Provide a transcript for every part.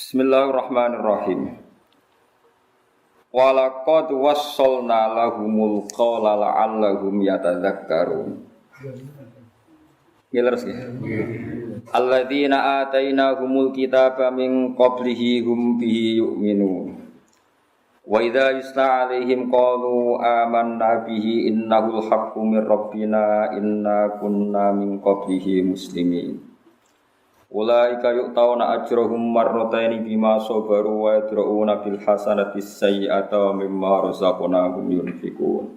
Bismillahirrahmanirrahim. Walaqad wassalna lahumul qawla la'allahum yatadzakkarun. Ngilerus nggih. Alladzina atainahumul kitaba min qablihi hum bihi yu'minun. Wa idza yusla 'alaihim qalu amanna bihi innahul haqqu mir rabbina inna kunna min qablihi muslimin. Ulaika yu'tauna ajrahum marrataini bima sabaru wa yadra'una bil hasanati sayyi'ata wa mimma razaqnahum yunfiqun.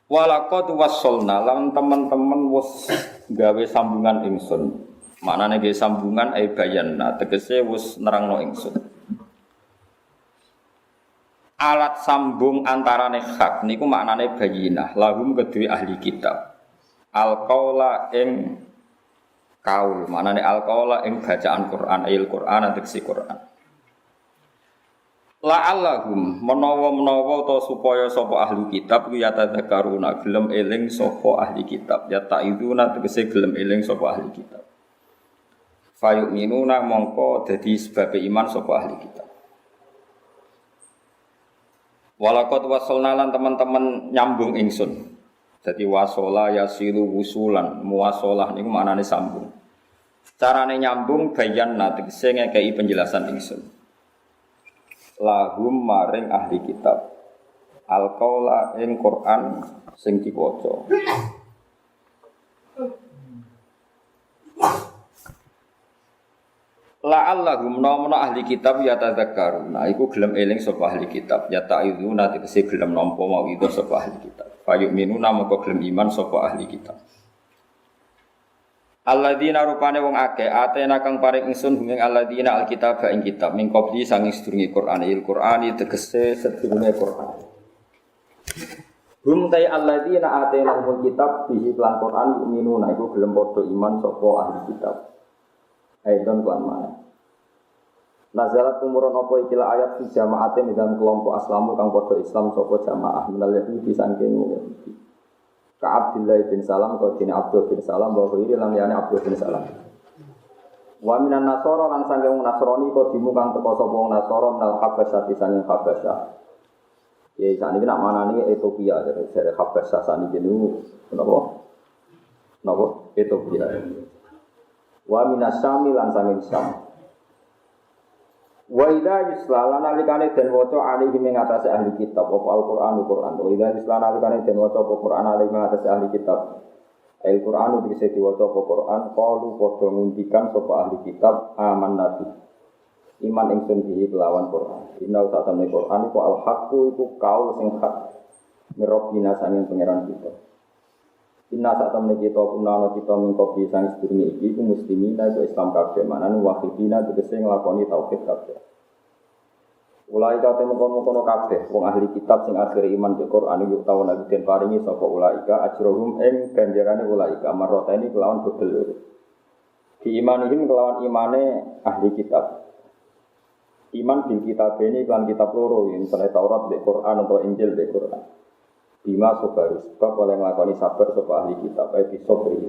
Walaqad wassalna lan teman-teman wis gawe sambungan ingsun. Maknane gawe sambungan ai bayanna tegese wis nerangno ingsun. Alat sambung antarane hak niku maknane bayinah lahum kedue ahli kitab. Al-qaula ing kaul, maknane al-qaula ing bacaan Quran, ayat Quran tegese Quran. La'allahum menawa-menawa utawa supaya sapa ahli kitab ku yatadzakkaruna gelem eling sapa ahli kitab, ya ta'iduna tegese gelem eling sapa ahli kitab. Fayu'minuna mongko dadi sebab iman sapa ahli kitab. Walaqad wasalna lan teman-teman nyambung ingsun. Jadi wasola yasilu wusulan, muwasolah niku maknane sambung. Carane nyambung bayanna tegese ngekeki penjelasan ingsun. Lahum maring ahli kitab. Al-qaula ing Quran sing diwaca. La'allahum namana ahli kitab yatadzakkaruna iku gelem eling sapa ahli kitab ya ta'izuna tegese gelem nampa mawido sapa ahli kitab fayu'minuna moko gelem iman sapa ahli kitab alladzina rupane wong akeh atena kang paring ingsun ing alladzina alkitab ing kitab min qabli sanging sedurunge Qur'ani tegese sedurunge Qur'an hum tai alladzina atena kitab bihi lan Qur'an yu'minuna iku gelem padha iman sapa ahli kitab. Aidon kelan mana nazalat umurun apa ikilah ayat fi jama'atin dalam kelompok aslamu kang padha Islam sapa jamaah minal yahudi saking Yahudi ka Abdullah bin Salam ka dene Abdul bin Salam wa ghiri lan yani Abdul bin Salam wa minan nasara lan saking Nasrani ka dimu kang teka sapa wong Nasara nal Habasyah saking Habasyah ya sakniki nak manane Ethiopia dari Habasyah sakniki niku napa Ethiopia wa minasyami lan saking Syam. Wa idza yuslala nalikane den waca alaihi ing atase ahli kitab apa Al-Qur'an Qur'an. Wa idza yuslala nalikane den waca apa Qur'an alaihi ing atase ahli kitab. Al-Qur'an bisa diwaca apa Qur'an qalu padha ngundikan sapa ahli kitab aman nabi. Iman ingsun bihi kelawan Qur'an. Inna ta'tamni Qur'an iku al-haqqu iku kaul sing hak mirrobbina sanging pangeran kita. Inna saat temen kita punana kita mengkopi sang sedurunge iki ku muslimina iku Islam kabeh manane wahidina tegese nglakoni tauhid kabeh. Ulai kate mengkono-kono kabeh wong ahli kitab sing akhire iman be Quran yuk tau lagi den paringi sapa ulaika ajrohum ing ganjarane ulaika marrataini kelawan dobel. Di imanihim kelawan imane ahli kitab. Iman bil kitab ini kelan kitab loro yen Taurat be Quran atau Injil be Quran. Bima sobaru sebab oleh ngelakoni sabar sopa ahli kitab sobri.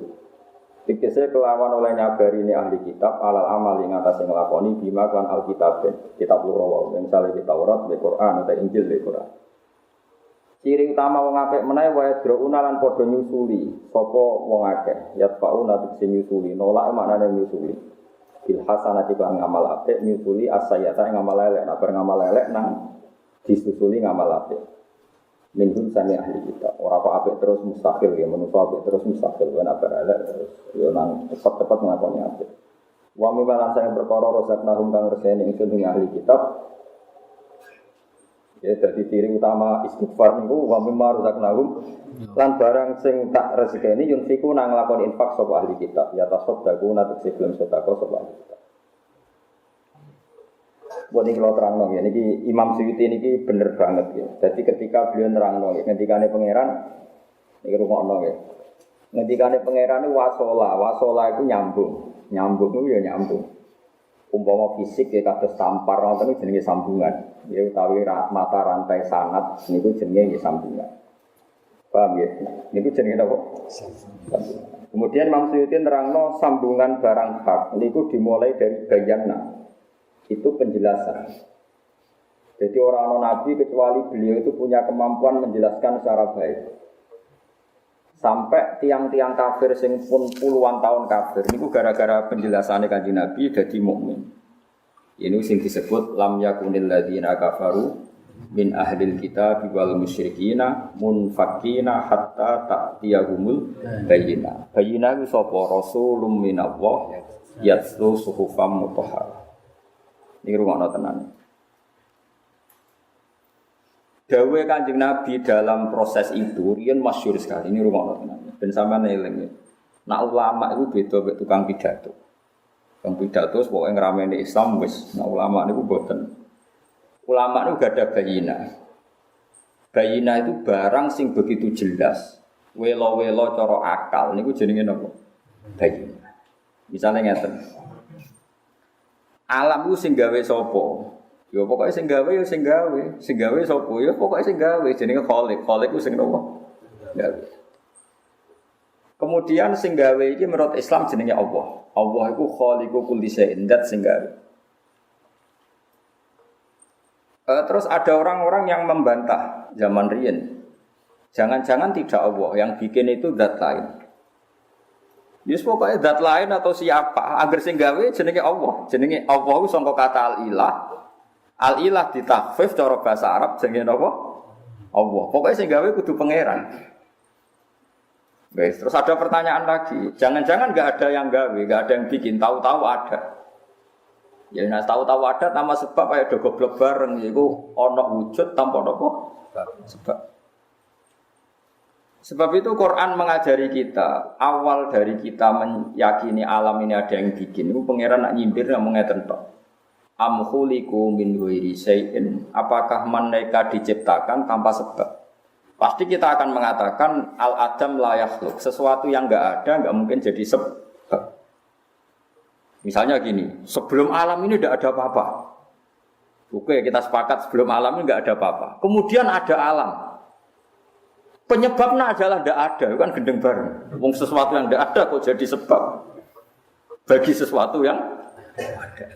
Dikese kelawan oleh nyabari ini ahli kitab alal amal yang atas yang ngelakoni bima kan alkitab kitab lurawa yang saling di Taurat, di Quran atau Injil di Quran. Ciri utama wong apik menawi wae drouna lan padha nyusuli sapa wong akeh yatfauna tegese nyusuli nolak maknane nyusuli bil hasanati kang ngamal apik nyusuli asayata ngamal elek nek ngamal elek nang disusuli ngamal apik. Minhum sani ahli kita orang apa apik terus mustaqil ya manusia apik terus mustaqil kan apa elek terus yo nang cepat-cepat nglakoni apik wa mibalan saya perkara rozaknahum kang reseni ingsun ing ahli kitab ya dadi ciri utama istighfar niku wa mimma rozaknahum lan barang sing tak rezekeni yunfiku nang nglakoni infak sapa ahli kitab ya tasaddaku natek sebelum sedekah sapa ahli kitab. Buat ini kalau terang ya, ini Imam Suyuti ini bener banget ya. Jadi ketika beliau terang ya, ngendikane pangeran, ini rumah ya. Ngendikane pangeran itu wasola itu nyambung itu ya nyambung. Umpama fisik ya kados tampar, itu jenenge sambungan. Ya utawi mata rantai sangat, ini jenenge sambungan. Paham ya? Ini jenenge apa? Sambungan. Kemudian Imam Suyuti nerangno sambungan barang hak niku dimulai dari bayana. Itu penjelasan. Jadi orang Nabi kecuali beliau itu punya kemampuan menjelaskan secara baik. Sampai tiang-tiang kafir sing pun puluhan tahun kafir niku gara-gara penjelasannya Kanjeng Nabi dadi mukmin. Ini sing disebut lam yakunil ladzina kafaru min ahlil kitab wal musyrikina munfakina hatta ta'tiyahumul bayyinah. Bayyinah ku sapa? Rasulun minallah yatlu suhufam mutahharah. Ini rumakna tenan. Dawe Kanjeng Nabi dalam proses itu riyen masyhur sekali. Ini rumakna tenan. Ben sampeyan eling. Nak ulama itu beda mek tukang pidato. Tukang pidato pokoke ngrameni Islam wis. Nak ulama niku mboten. Ulama niku gak ada bayina. Bayina itu barang sing begitu jelas. Welo-welo cara akal niku jenenge napa? Bayina. Misalnya ngeten. Alam ku sing gawe sapa? Ya pokoke sing gawe ya sing gawe. Sing gawe sapa? Ya pokoke sing gawe jenenge Khaliq. Khaliq ku sing napa? Gawe. Kemudian sing gawe iki menurut Islam jenenge Allah. Allah iku Khaliqu kulli syai'in, zat sing gawe. Terus ada orang-orang yang membantah zaman riyen. Jangan-jangan tidak Allah yang bikin itu zat lain. Yes pokoknya zat lain atau siapa? Agar sing gawe jenenge Allah. Jenenge Allah ku sangka kata al-ilah. Al-ilah ditakhfif cara bahasa Arab jenenge apa? Allah. Pokoknya sing gawe kudu pangeran. Guys, terus ada pertanyaan lagi. Jangan-jangan enggak ada yang gawe, enggak ada yang bikin, tahu-tahu ada. Ya nek tahu-tahu ada tanpa sebab kaya do goblok bareng iku ana wujud tanpa apa? Sebab. Sebab itu Quran mengajari kita, awal dari kita meyakini alam ini ada yang bikin. Itu pangeran nak nyindir ngomong ngeten tok. Am khuliqu min ghairi syai'in. Apakah mereka diciptakan tanpa sebab? Pasti kita akan mengatakan al-adam la yakhluq. Sesuatu yang enggak ada enggak mungkin jadi sebab. Misalnya gini, sebelum alam ini tidak ada apa-apa. Oke, kita sepakat sebelum alam ini tidak ada apa-apa. Kemudian ada alam. Penyebabnya adalah tidak ada, kan gendeng bareng. Wong sesuatu yang tidak ada kok jadi sebab bagi sesuatu yang ada.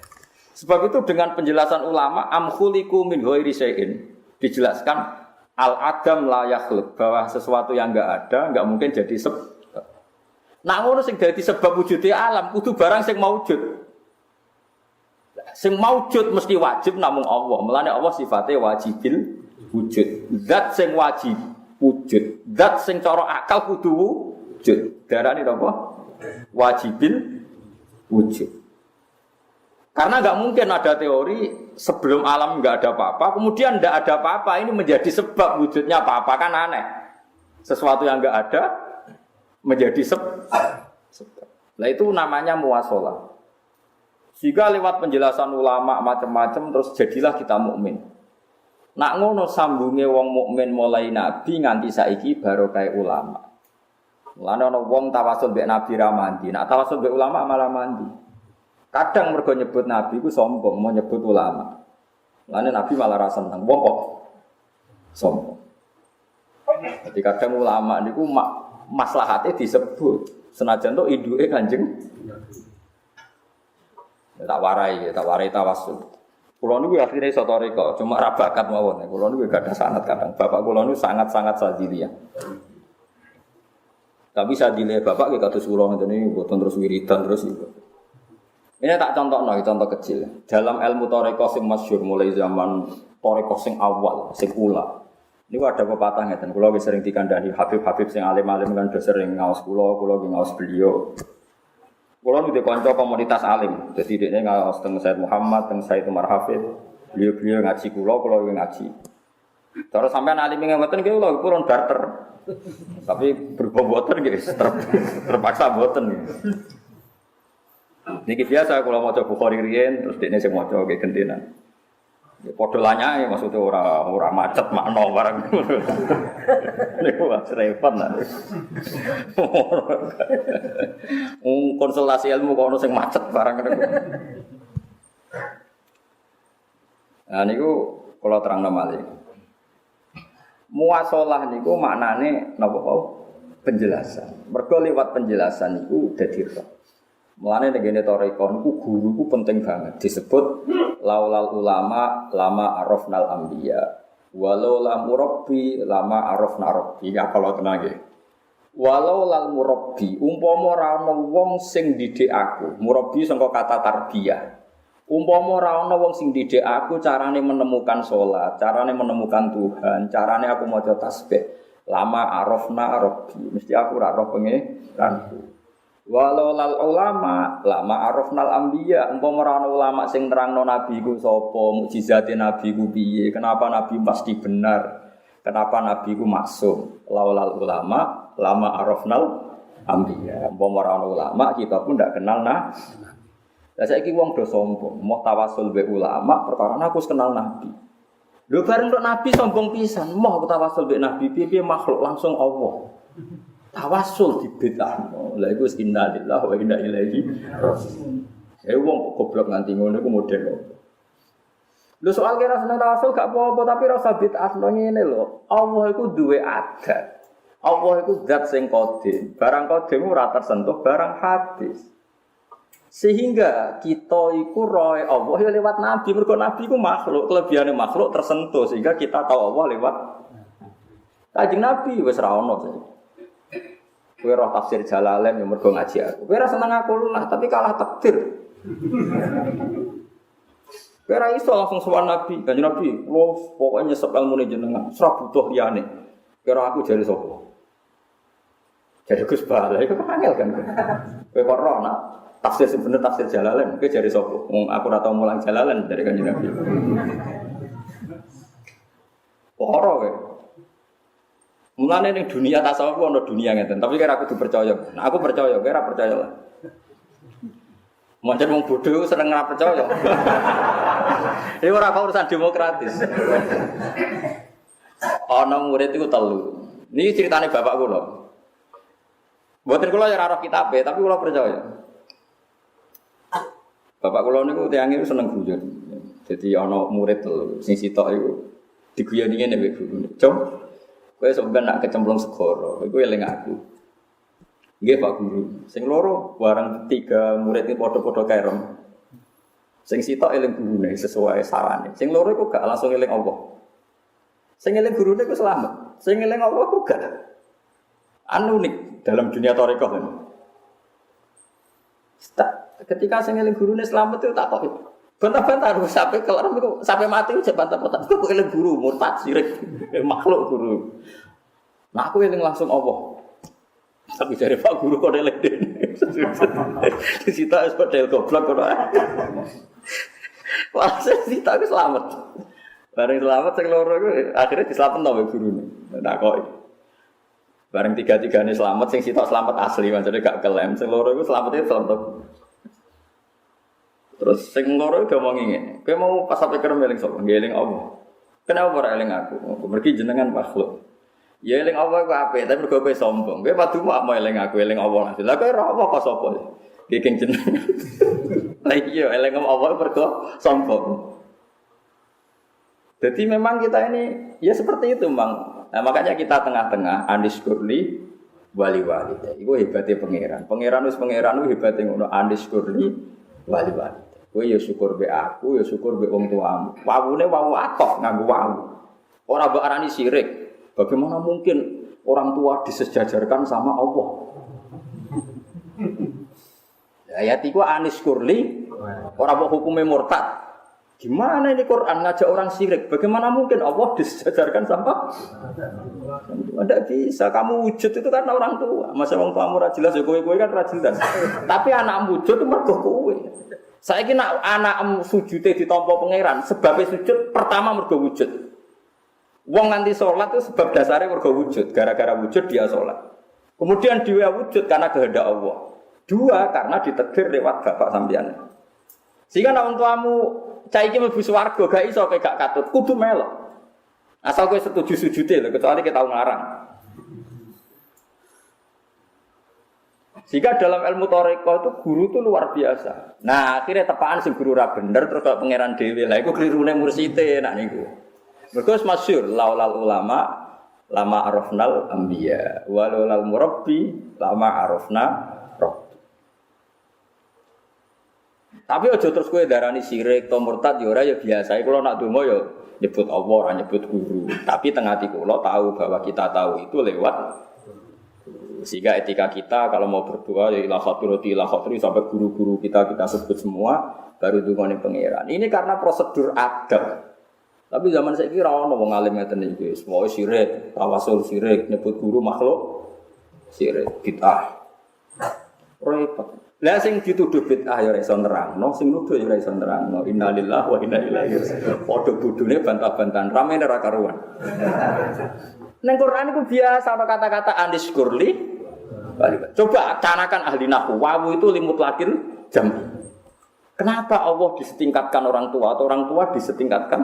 Sebab itu dengan penjelasan ulama am khuliqu min ghairi syai'in dijelaskan al-adam la yakhluq, bahwa sesuatu yang enggak ada enggak mungkin jadi sebab. Nah ngono sing dadi sebab wujude alam kudu barang sing maujud. Sing maujud mesti wajib namung Allah. Mulane Allah sifatnya wajibil wujud. Zat sing wajib wujud. Zat sing cara akal kudu wujud. Darane napa? Wajibil wujud. Karena enggak mungkin ada teori sebelum alam enggak ada apa-apa, kemudian enggak ada apa-apa ini menjadi sebab wujudnya apa-apa, kan aneh. Sesuatu yang enggak ada menjadi sebab. Nah itu namanya muwasalah. Jika lewat penjelasan ulama macam-macam terus jadilah kita mukmin. Nak ngono sambunge wong mukmin mulai nabi nganti saiki baru kayak ulama. Mulane ana wong tawasul mbek nabi ra mandi, nak tawasul mbek ulama malah mandi. Kadang mergo nyebut nabi ku sombong, mau nyebut ulama. Mulane nabi malah ra seneng wong kok sombong. Jadi kadang ulama niku maslahatnya disebut senajan tuh induke Kanjeng tak warai tawasul. Kulo niku akhire iso toriko, cuma ra bakat mawon. Kulo niku gak ada sanad kadang. Bapak kulo niku sangat-sangat sadiliyah. Tapi sadiliyah bapak nggih kados kulo ngene iki mboten terus wiridan terus iku. Ini tak contohno, contoh kecil. Dalam ilmu toriko sing masyhur mulai zaman toriko sing awal, sing ula. Ini ada pepatah ngeten, kula wis sering dikandani Habib-habib sing alim-alim kan sering ngaos kula ngaos beliau. Kula niku kanca komunitas alim. Dadi dekne ngaos teng Said Muhammad, teng Said Umar Hafid. Beliau ngaji kula ngaji. Terus sampean alim ngoten nggih kula purun barter. Tapi berboboten nggih terpaksa boten. Niki biasa kula maca Bukhari riyen terus dekne sing maca nggih gentenan. Ya padha lanyae maksudnya ora macet makno barang. Niku wis repot lah. Konsultasi ilmu kok ono sing macet barang niku. Nah niku kula terangno malih. Muwasalah niku maknane napa penjelasan. Mergo liwat penjelasan iku dadi roh. Mulane nek ngene toriko niku guru ku penting banget disebut laulal ulama lama arafnal anbiya. Walau lam murabbi lama arafna rabbi. Ya kalau tenang nggih. Walau lal murabbi umpama ora ana wong sing didik aku. Murabbi saka kata tarbiyah. Umpama ora ana wong sing didik aku carane menemukan salat, carane menemukan Tuhan, carane aku maca tasbih. Lama arafna rabbi. Mesti aku ora roh pengeranku. Walau lal ulama lama arafnal anbiya umpama ora ana ulama sing nerangno nabi ku sapa mukjizate nabi ku piye kenapa nabi pasti benar kenapa nabi ku maksum laulal ulama lama arafnal anbiya umpama ora ana ulama kita pun ndak kenal nah lah saiki wong do sombong mau tawasul be ulama perkara aku wis kenal nabi lho bareng tok nabi sombong pisan mau aku tawasul be nabi piye makhluk langsung Allah tawasul dibedakno. Lah iku innalillahi wa inna ilaihi raji'un. Wong goblok nganti ngono iku model. Lho soal kira seneng tawasul gak apa-apa tapi rasa bid'ahno ngene lho. Allah iku duwe adat. Allah iku zat sing qadim. Barang qadim ora tersentuh barang hadis. Sehingga kita iku roe Allah ya lewat nabi. Mergo nabi iku makhluk, kelebihane makhluk tersentuh sehingga kita tahu Allah lewat Kanjeng Nabi wis ra ono saiki. Kowe roh tafsir Jalalain yang mergo ngaji aku. Kowe ora seneng aku lah, tapi kalah takdir. Kowe ora iso langsung sowan Nabi, Kanjeng Nabi, "Lo pokoke nyesep ilmune jenengan, ora butuh liyane." Kowe aku jare sapa? Jare Gus Bala, iku angel kan. Kowe kok roh nak tafsir sing bener tafsir Jalalain, kowe jare sapa? Wong aku ora tau mulang Jalalain dari Kanjeng Nabi. Ora kowe. Mulane ning dunia tasawuf ana dunia ngeten, tapi kira aku dipercaya. Nah, aku percaya, kira percaya lah. Mancen wong bodho seneng ora percaya. Iki ora urusan demokratis. Ana murid iku telu. Niki critane bapak kula. Mboten kula ya ora roh kitabe, tapi kula percaya. Bapak kula niku tiyang niku seneng guyon. Jadi ana murid telu, sing sitok iku diguyoni ngene mbek gurune. "Cung, kowe sampeyan nak kecemplung segara, iku eling aku." "Nggih, Pak Guru." Sing loro bareng tiga murid iki padha-padha kerem. Sing sitok eling gurune sesuai sarane. Sing loro iku gak langsung eling Allah. Sing eling gurune iku selamat. Sing eling Allah iku gak. Unik dalam dunia thariqah kan. Ketika sing eling gurune selamat itu tak kok. Bantah-bantah sampai kelar sampai mati aja bantah-bantah. Kok eling guru murtad sirik makhluk guru. Nah aku eling langsung Allah. Tapi dari Pak Guru kok eling dene. Di situ wis padha goblok kok. Wah, sita wis selamat. Bareng selamat sing loro iku akhirnya diselametno mbek gurune. Tak kok. Bareng tiga-tigane selamat sing sitok selamat asli maksudnya gak kelem. Sing loro iku selamatnya selamat. Terus sing loro ngomong ngene, kowe mau pas sampe kerem eling sapa? Nggih eling Allah. Kenapa ora eling aku? Mergi jenengan makhluk. Ya eling Allah ku apik, tapi mergo kowe sombong. Kowe padu mau eling aku, eling Allah langsung. Lah kowe ora apa kok sapa? Geng jenengan. Lah iya eling Allah mergo sombong. Jadi memang kita ini ya seperti itu, Bang. Nah, makanya kita tengah-tengah andiskurli wali-wali. Iku hebatnya pangeran. Pangeran wis pangeran hebatnya ngono andiskurli wali-wali. Kowe ya syukur be aku, ya syukur be wong tuamu. Wawune wawu atok nganggo wawu. Ora mbok arani syirik. Bagaimana mungkin orang tua disejajarkan sama Allah? Ayat iku anis kurli ora mbok hukume murtad. Gimana ini Quran ngajak orang syirik? Bagaimana mungkin Allah disejajarkan sama? Tidak bisa. Kamu wujud itu kan orang tua. Masa orang tuamu ora jelas ya kowe kan ora jelas. Tapi anak wujud itu mergo kowe. Saya kira anak sujudnya ditampa pangeran. Sebabnya sujud pertama mergo wujud. Wong nganti sholat itu sebab dasarnya mergo wujud. Gara-gara wujud dia sholat. Kemudian dia wujud karena kehendak Allah. Dua karena ditakdir lewat bapak sampeyan. Sehingga nek tuamu cah iki mlebu swarga gak iso kowe gak katut, kudu melok. Asal kowe setuju sujude lho, kecuali kita ngarang. Jika dalam ilmu thariqah itu guru itu luar biasa. Nah, akhirnya tepaan sing guru ra bener terus kok pangeran dhewe. Lah iku klirune mursite nak niku. Mergo masyhur laulal ulama lama arafnal anbiya walau lal murabbi lama arafna rabbi. Tapi aja terus kowe darani syirik to murtad ya ora ya biasa. Kula nak donga ya nyebut Allah ora nyebut guru. Tapi teng ati kula tahu bahwa kita tahu itu lewat sehingga etika kita kalau mau berdoa ya ilah khatirati sampai guru-guru kita sebut semua baru dungane pangeran. Ini karena prosedur adab. Tapi zaman saiki ra ono wong alim ngeten iki. Semua syirik, tawasul syirik, nyebut guru makhluk syirik, bid'ah. Repot. Lah sing dituduh bid'ah ya ora iso nerangno, sing nuduh ya ora iso nerangno. Innalillahi wa inna ilaihi raji'un. Padha bodhone bantah-bantahan, ramene ora karuan. Nang Quran iku biasa ana kata-kata aniskurli. Coba canakan ahli nahwu, wawu itu limut lakil jam. Kenapa Allah disetingkatkan orang tua atau orang tua disetingkatkan?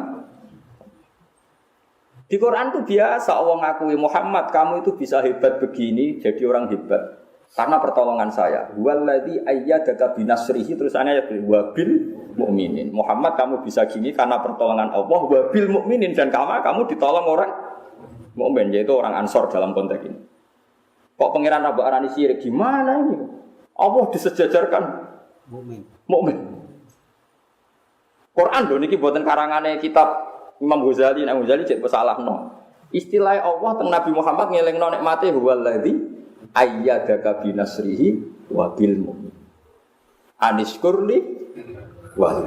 Di Quran itu biasa Allah ngakui Muhammad kamu itu bisa hebat begini jadi orang hebat karena pertolongan saya. Wallazi ayyadaka binasrihi terusannya ya wabil mukminin. Muhammad kamu bisa gini karena pertolongan Allah wabil mukminin dan kamu ditolong orang mukmin yaitu orang Ansor dalam konteks ini. Kok pangeran Rabu Arani syirik gimana ini? Allah disejajarkan mukmin. Quran lho niki boten karangane kitab Imam Ghazali, Imam Ghazali cek salahno. Istilah Allah teng Nabi Muhammad ngelingno nikmate huwallazi ayyadaka binasrihi wa bil mu'min. Aniskurli wa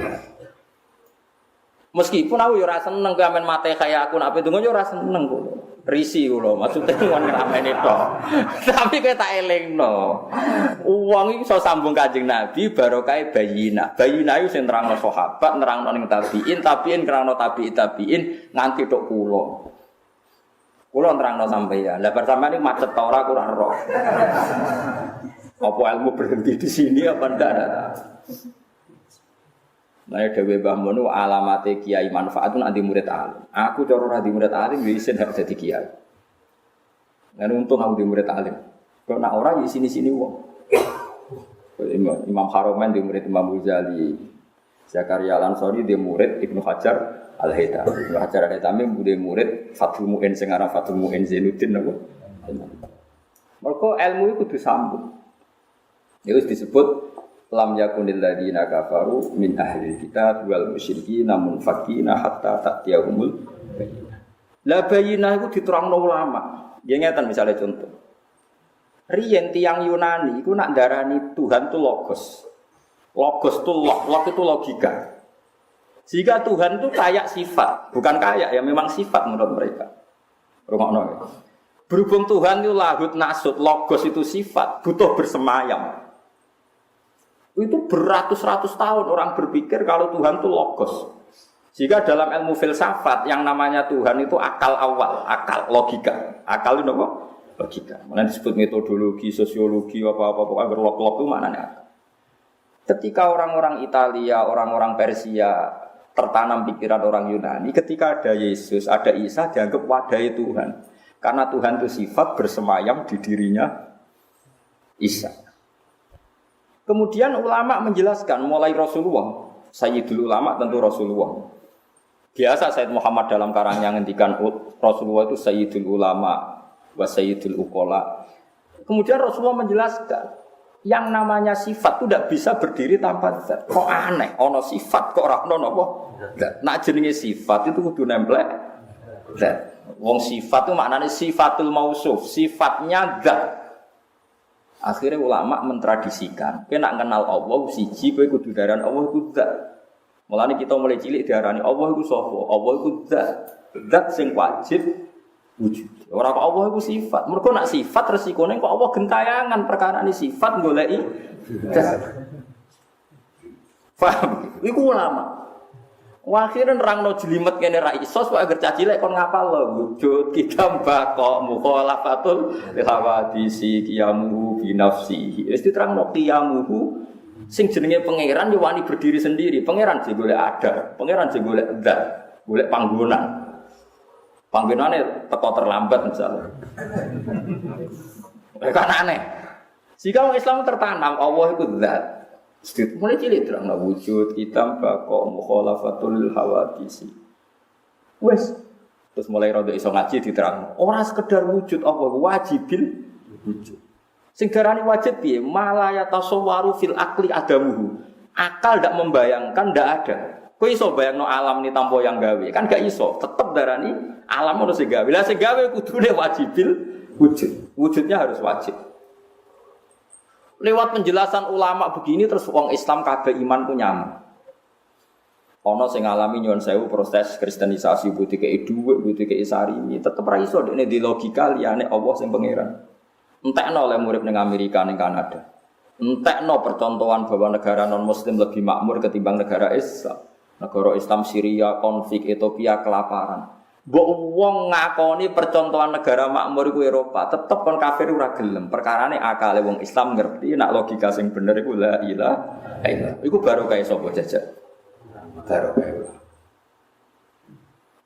meskipun aku yo ora seneng gamen mate kaya aku nek ndonga yo ora seneng kok. Risi kula maksude wong ngamene tok. Tapi kowe tak elingno. Wong iki iso sambung Kanjeng Nabi barokah bayina. Bayina iku sing nerangno sahabat, nerangno ning tabiin nerangno tabiin nganti tok kula. Kula nerangno sampeyan. Lah bar sampeyan iki macet ta ora kurang roh. Apa ilmu berhenti di sini apa ndak ada? Nah, dewe Mbah Mun alamate kiai manfaat nanti murid alim. Aku cara ora di murid alim wis isin hak dadi kiai. Lan untung aku di murid alim. Kok nak ora di sini-sini wong. Imam Haromen di murid Imam Ghazali. Zakaria Al-Ansari di murid Ibnu Hajar Al-Haytami. Ibnu Hajar Al-Haytami di murid Fathul Mu'in sing aran Fathul Mu'in Zainuddin napa. Mergo ilmu iku kudu sambung. Ya wis disebut lam yakunil ladina kafaru min ahli kitab wal musyrikin namun fakina hatta ta'tiyahumul bayyinah. La bayyinah iku diterangno ulama. Ya ngeten misalnya contoh. Riyen tiyang Yunani iku nak darani Tuhan itu logos. Logos itu log itu logika. Jika Tuhan itu kayak sifat, bukan kayak ya memang sifat menurut mereka. Rungokno ya. Berhubung Tuhan itu lahut nasut, logos itu sifat, butuh bersemayam. Itu beratus-ratus tahun orang berpikir kalau Tuhan itu logos. Jika dalam ilmu filsafat yang namanya Tuhan itu akal awal, akal logika. Akal itu apa? Logika. Mana disebut metodologi, sosiologi, apa-apa agar log-log itu maknanya akal. Ketika orang-orang Italia, orang-orang Persia tertanam pikiran orang Yunani, ketika ada Yesus, ada Isa dianggap wadai Tuhan. Karena Tuhan itu sifat bersemayam di dirinya Isa. Kemudian ulama menjelaskan mulai Rasulullah, Sayyidul Ulama tentu Rasulullah. Biasa Sayyid Muhammad dalam karangnya ngendikan Rasulullah itu Sayyidul Ulama wa Sayyidul Uqala. Kemudian Rasulullah menjelaskan yang namanya sifat itu tidak bisa berdiri tanpa zat. Kok aneh, ono sifat kok ora ono napa? Nak jenenge sifat itu kudu nempel zat. Wong sifat itu maknanya sifatul mausuf, sifatnya zat. Akhirnya ulama mentradisikan, kowe nak kenal Allah siji kowe kudu darani Allah iku zat. Mulane kita mulai cilik diarani Allah iku sapa? Allah iku zat. Zat sing wajib wujud. Ora kok Allah iku sifat. Mergo nak sifat resikone kok Allah gentayangan perkara ini sifat goleki zat. Paham? Iku ulama. Akhirnya nerangno jelimet kene ra iso kok agar cacilek kon ngapal lho wujud kita mbako mukhalafatul hawadisi qiyamu bi nafsihi. Wis diterangno qiyamuhu sing jenenge pangeran yo wani berdiri sendiri. Pangeran sing golek ada, pangeran sing golek zat, golek panggonan. Panggonane teko terlambat misalnya. Kan aneh. Jika orang Islam tertanam Allah itu zat. Mulai cilik terang wujud kita bakok mukhalafatul hawadisi. Wes Terus mulai rada iso ngaji diterang. Ora sekedar wujud apa wajibil wujud. Sing darani wajib piye? Malaya tasawwaru fil akli adamuhu. Akal ndak membayangkan ndak ada. Kowe iso bayangno alam ni tanpa yang gawe. Kan gak iso. Tetep darani alam harus digawe. Lah sing gawe kudune wajibil wujud. Wujudnya harus wajib. Lewat penjelasan ulama begini terus wong Islam kabeh iman ku nyaman. Ana sing ngalami nyuwun sewu proses kristenisasi butike dhuwit, butike sarimi, tetep ra iso dekne di logika liyane Allah sing pangeran. Entekno oleh murid ning Amerika ning Kanada. Entekno percontohan bahwa negara non muslim lebih makmur ketimbang negara Islam. Negara Islam Syria, konflik Ethiopia kelaparan. Mbok wong ngakoni percontohan negara makmur iku Eropa, tetep kon kafir ora gelem. Perkarane akale wong Islam ngerti nek logika sing bener iku la ilaha illallah. Iku baru kae sapa jajak. Baru kae.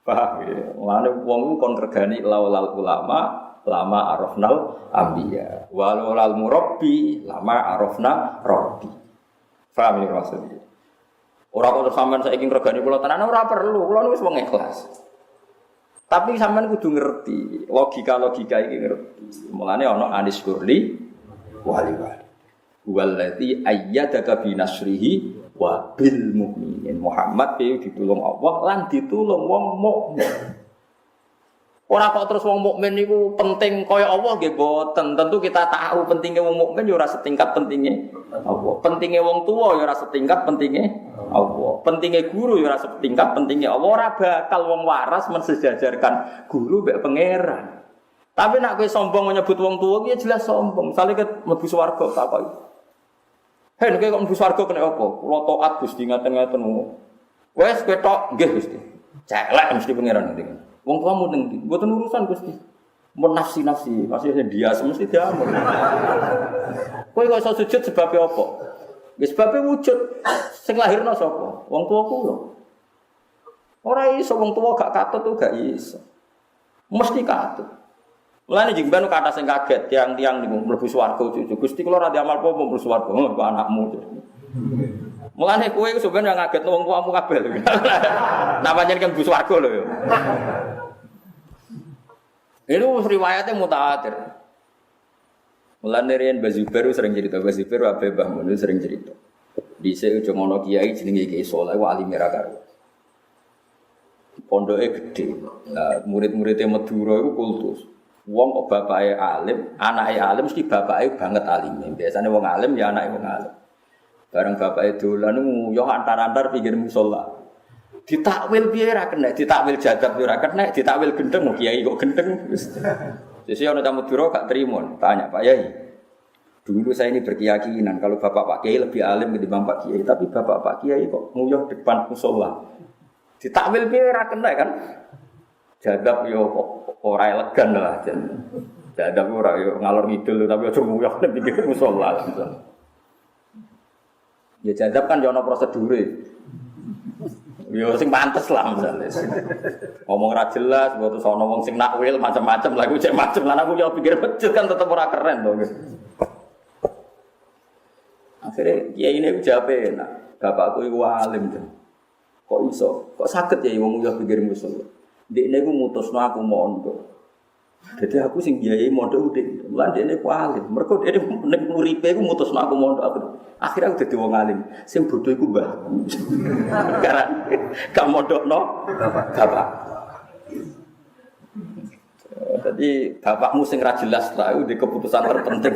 Paham ya? Mulane wong iku kon regani laulal ulama, lama arafnal anbiya. Walal murabbi, lama arafna rabbi. Paham ya maksudnya? Ora kok sampean saiki regani kula tenan ora perlu, kula wis wong ikhlas. Tapi sampean kudu ngerti, logika-logika iki ngerti. Mulane ana Anis Kurli wali-wali. Wallati ayyadaka bi nasrihi wa bil mukminin. Muhammad ditulung Allah lan ditulung wong mukmin. Ora kok terus wong mukmin niku penting kaya Allah nggih boten. Tentu kita tahu pentingnya wong mukmin ya ora setingkat pentingnya Allah. Pentingnya wong tua ya ora setingkat pentingnya Allah. Pentingnya guru ya ora setingkat pentingnya Allah. Ora bakal wong waras mensejajarkan guru mek pangeran. Tapi nek kowe sombong menyebut wong tua ya jelas sombong. Misale ke mlebu swarga takoki. Hei, nek kok mlebu swarga kena apa? Kula taat Gusti ngaten-ngaten. Wes kowe tok nggih Gusti. Celek mesti pangeran ngerti. Wong tuamu ning ndi? Mboten urusan Gusti. Mun nafsi-nafsi, maksudnya dia mesti diamur. Kowe kok iso sujud sebab apa? Wis sebab wujud. Sing lahirna sapa? Wong tua kula. Ora iso wong tua gak katut tuh gak iso. Mesti katut. Mulane jengben kata sing kaget tiang-tiang niku mlebu swarga cucu. Gusti kula ora diamal apa mlebu swarga, kok anakmu. Mulane kowe iku sampeyan yang ngagetno wong tuamu kabeh lho. Napa jeneng mlebu swarga lho ya. Itu riwayatnya mutawatir. Mulane riyen Bazubair sering cerita, Bazubair ape Mbah Mun sering cerita. Dhisik aja ngono kiai jenenge Kiai Saleh wali merah karo. Pondoke gedhe. Nah, murid-muridé Madura iku kultus. Wong kok bapake alim, anake alim mesti bapake banget alime. Biasane wong alim ya anake wong alim. Bareng bapake dolan nguyuh antar-antar pinggir musala. Ditakwil piye ra kena, ditakwil jadab ora kena, ditakwil gendeng kiai kok gendeng. Sesi ana tamu Madura gak trimo, tanya Pak Yai. Dulu saya ini berkeyakinan kalau bapak Pak Kiai lebih alim ketimbang Pak Kiai, tapi bapak Pak Kiai kok nguyuh depan musala. Ditakwil piye ra kena kan? Jadab yo kok ora elegan lah jen. Jadab ora yo ngalor ngidul tapi aja nguyuh ning pinggir musala. Ya jadab kan yo ana prosedure. Yo sing pantes lah misale. Ngomong ra jelas, mbok terus ana wong sing nakwil macam-macam lha iku cek macam lan aku yo pikir becet kan tetep ora keren to. Akhire kiai ini jawabe enak. Bapakku iku alim to. Kok iso? Kok saged ya wong yo pikir musuh. Ndekne iku mutusno aku mondok. Dadi aku sing biayai mondok ndek. Lan ndekne ku alim. Mergo ndekne nek uripe iku mutusno aku mondok aku. Akhirnya aku dadi wong alim. Sing bodho iku mbahku. Karena gak mondokno bapak. Jadi bapakmu sing ra jelas lah iku di keputusan terpenting.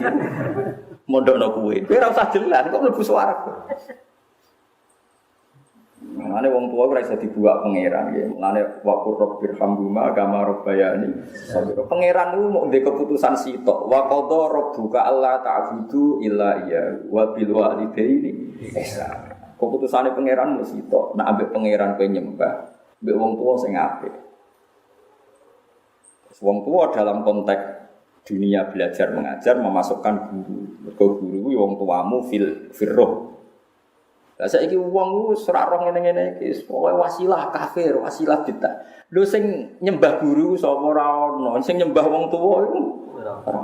Mondokno kowe. Kowe ora usah jelas kok mlebu swarga. Mulane wong tuwa ora iso dibuak pangeran nggih. Mulane waqur rabbir hamduma kama rabbayani. Pangeran niku mok ndek keputusan sitok. Wa qadha rabbuka alla ta'budu illa iya wa bil walidaini ihsan. Keputusane pangeran mesti sitok. Nek ambek pangeran kowe nyembah, ambek wong tuwa sing apik. Wong tuwa dalam konteks dunia belajar mengajar memasukkan guru. Mergo guru kuwi wong tuamu fil firroh. Lah saiki wong ku ora roh ngene-ngene iki, pokoke wasilah kafir, wasilah bid'ah. Lho sing nyembah guru sapa ora ono, sing nyembah wong tuwa iku ora.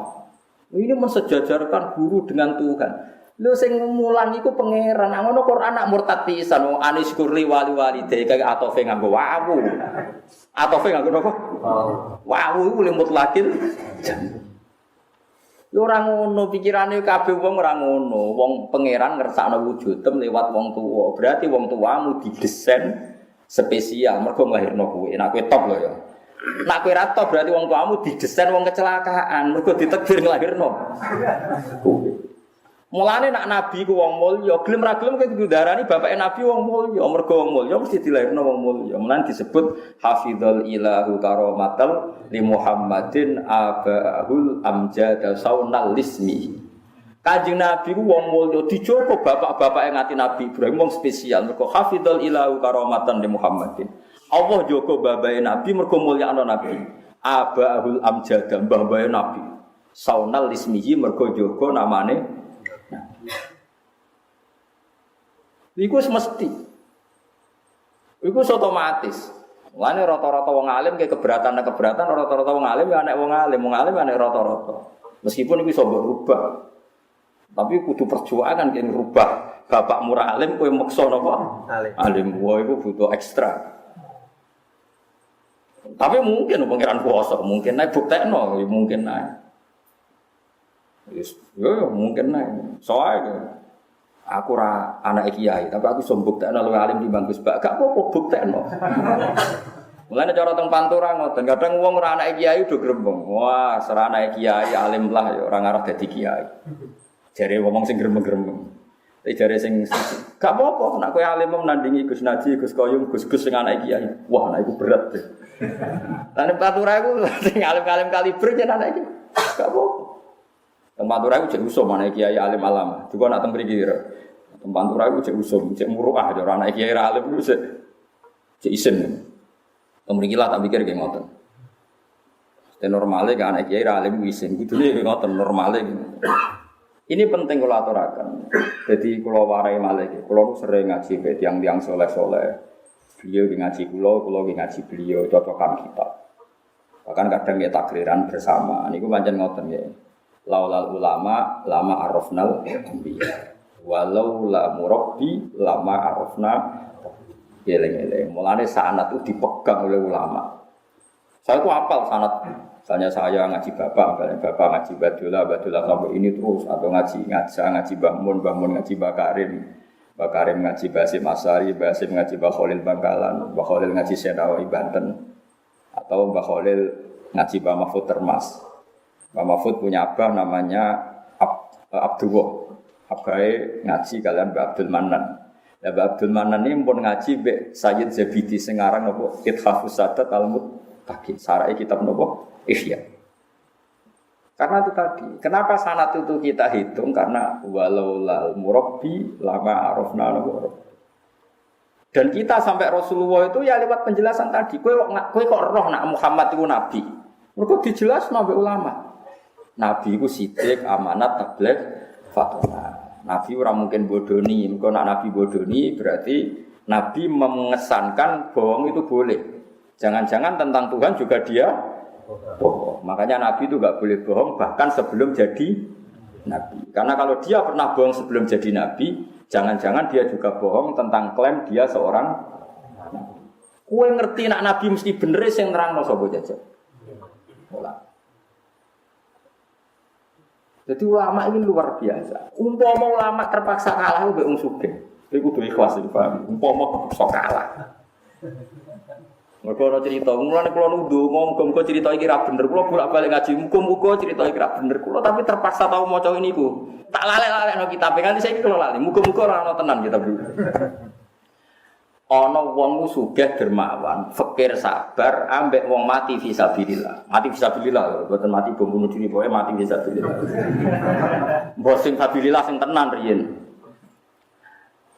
Ini mensejajarkan guru dengan Tuhan. Lho sing mulang iku pangeran. Nang ngono Quran nak murtad pisan wong anis kurli wali dek atofe nganggo wawu. Atofe nganggo napa? Wawu iku le mutlakil. Lho ora ngono pikirane kabeh wong ora ngono. Wong pangeran ngersakno wujudem lewat wong tuwa. Berarti wong tuamu didesain spesial mergo nglahirno kowe. Nek kowe top lho ya. Nek kowe ra top berarti wong tuamu didesain wong kecelakaan mergo ditakdir nglahirno kowe. Mulane nak nabi ku wong mulya, gelem ra gelem kowe didarani bapake nabi wong mulya, mergo wong mulya mesti dilairno wong mulya. Mulane disebut hafizul ilahu karamatal li Muhammadin abahul amjad saunal lismi. Kanjeng Nabi ku wong mulya dijogo bapak-bapake ngati Nabi Ibrahim wong spesial mergo hafizul ilahu karamatan li Muhammadin. Allah jogo bapake Nabi mergo mulyakno Nabi. Abahul amjad mbah-mbahe Nabi. Saunal lismihi mergo jogo namane iku mesti. Iku otomatis. Lane rata-rata wong alim kayak keberatan rata-rata wong alim ya anek wong alim ya anek rata-rata. Meskipun iku iso mbok rubah. Tapi kudu perjuangan kene rubah. Bapak murah alim kowe meksa napa? Alim wae iku butuh ekstra. Tapi mungkin pangeran kuwasa, mungkin naik buktekno, mungkin naik. Yo mungkin naik. Soalnya aku ra anak kiai, tapi aku sombuk tekno luwih alim timbang Gus Bak. Gak apa-apa buktekno. Mulane cara teng Pantura ngoten, kadang wong ora anak kiai udah grembeng. Wah, sera anak kiai alim lah ya ora ngarah dadi kiai. Jare ngomong sing grembeng-grembeng. Tapi jare sing gak apa-apa, nek kowe alim menandingi Gus Naji, Gus Koyum, Gus-gus sing anak kiai. Wah, nek iku berat deh. Lan Pantura iku sing alim-alim kaliber yen anak iki. Gak apa-apa. Tempat Pantura itu cek usum, anak kiai alim alam. Juga nak tempat kiri. Tempat Pantura itu cek usum, cek muruah. Orang anak kiai alim itu cek isen. Tempat kiri lah tak pikir kayak ngoten. Dan normalnya kan anak kiai alim isen. Gitu nih ngoten normalnya. Ini penting kalau aturakan. Jadi kalau warai malih, kalau sering ngaji ke tiang-tiang soleh-soleh. Beliau ngaji kulo ngaji beliau cocokan kita. Bahkan kadang ya takriran bersama. Ini gue pancen ngoten ya. Laulal ulama lama arafnal anbiya walau la murabbi lama arafna eleng-eleng. Mulane sanad itu dipegang oleh ulama. Saya itu hafal sanad. Misalnya saya ngaji bapak ngaji Badullah sampai ini terus atau ngaji Bahmun ngaji Bakarim ngaji Basim Asari, Basim ngaji Khalil Bangkalan, Khalil ngaji Senawi Banten atau Khalil ngaji Mahfud Termas. Pak Mahfud punya abah namanya Abdullah. Abahnya ngaji kalian Mbak Abdul Manan. Ya Mbak Abdul Manan ini pun ngaji Mbak Sayyid Zabidi sengarang nopo Ithafus Sadat Al-Muttaqin. Sarai kitab nopo Ihya. Karena itu tadi. Kenapa sanad itu kita hitung? Karena walau lal murabbi lama arafna nopo. Dan kita sampai Rasulullah itu ya lewat penjelasan tadi. Kowe kok roh nak Muhammad itu nabi. Mergo dijelasno mbek ulama. Nabi itu sidik, amanat, tabligh, fatwa. Nabi ora mungkin bodoni. Mergo nak Nabi bodoni berarti Nabi mengesankan bohong itu boleh. Jangan-jangan tentang Tuhan juga dia bohong. Makanya Nabi itu enggak boleh bohong bahkan sebelum jadi Nabi. Karena kalau dia pernah bohong sebelum jadi Nabi, jangan-jangan dia juga bohong tentang klaim dia seorang Nabi. Kowe ngerti nak Nabi mesti bener sing nerangno sapa jajak. Jadi ulama ini luar biasa. Umpama ulama terpaksa kalah mbek wong sugih. Iku kudu ikhlas iki paham. Umpama terpaksa kalah. Mergo ana cerita, mulane kula nuduh muga-muga cerita iki ra bener. Kula bolak-balik ngaji, muga-muga cerita iki ra bener. Kula tapi terpaksa tau maca niku. Tak lalek-lalekno kitab. Nganti saiki kula lali. Muga-muga ora ana tenan kitab iki. Ana wong sugih dermawan, fakir sabar ambek wong mati fisabilillah. Mati fisabilillah, mboten mati bom bunuh diri, pokoke mati fisabilillah. Mbok sing fisabilillah sing tenan riyen.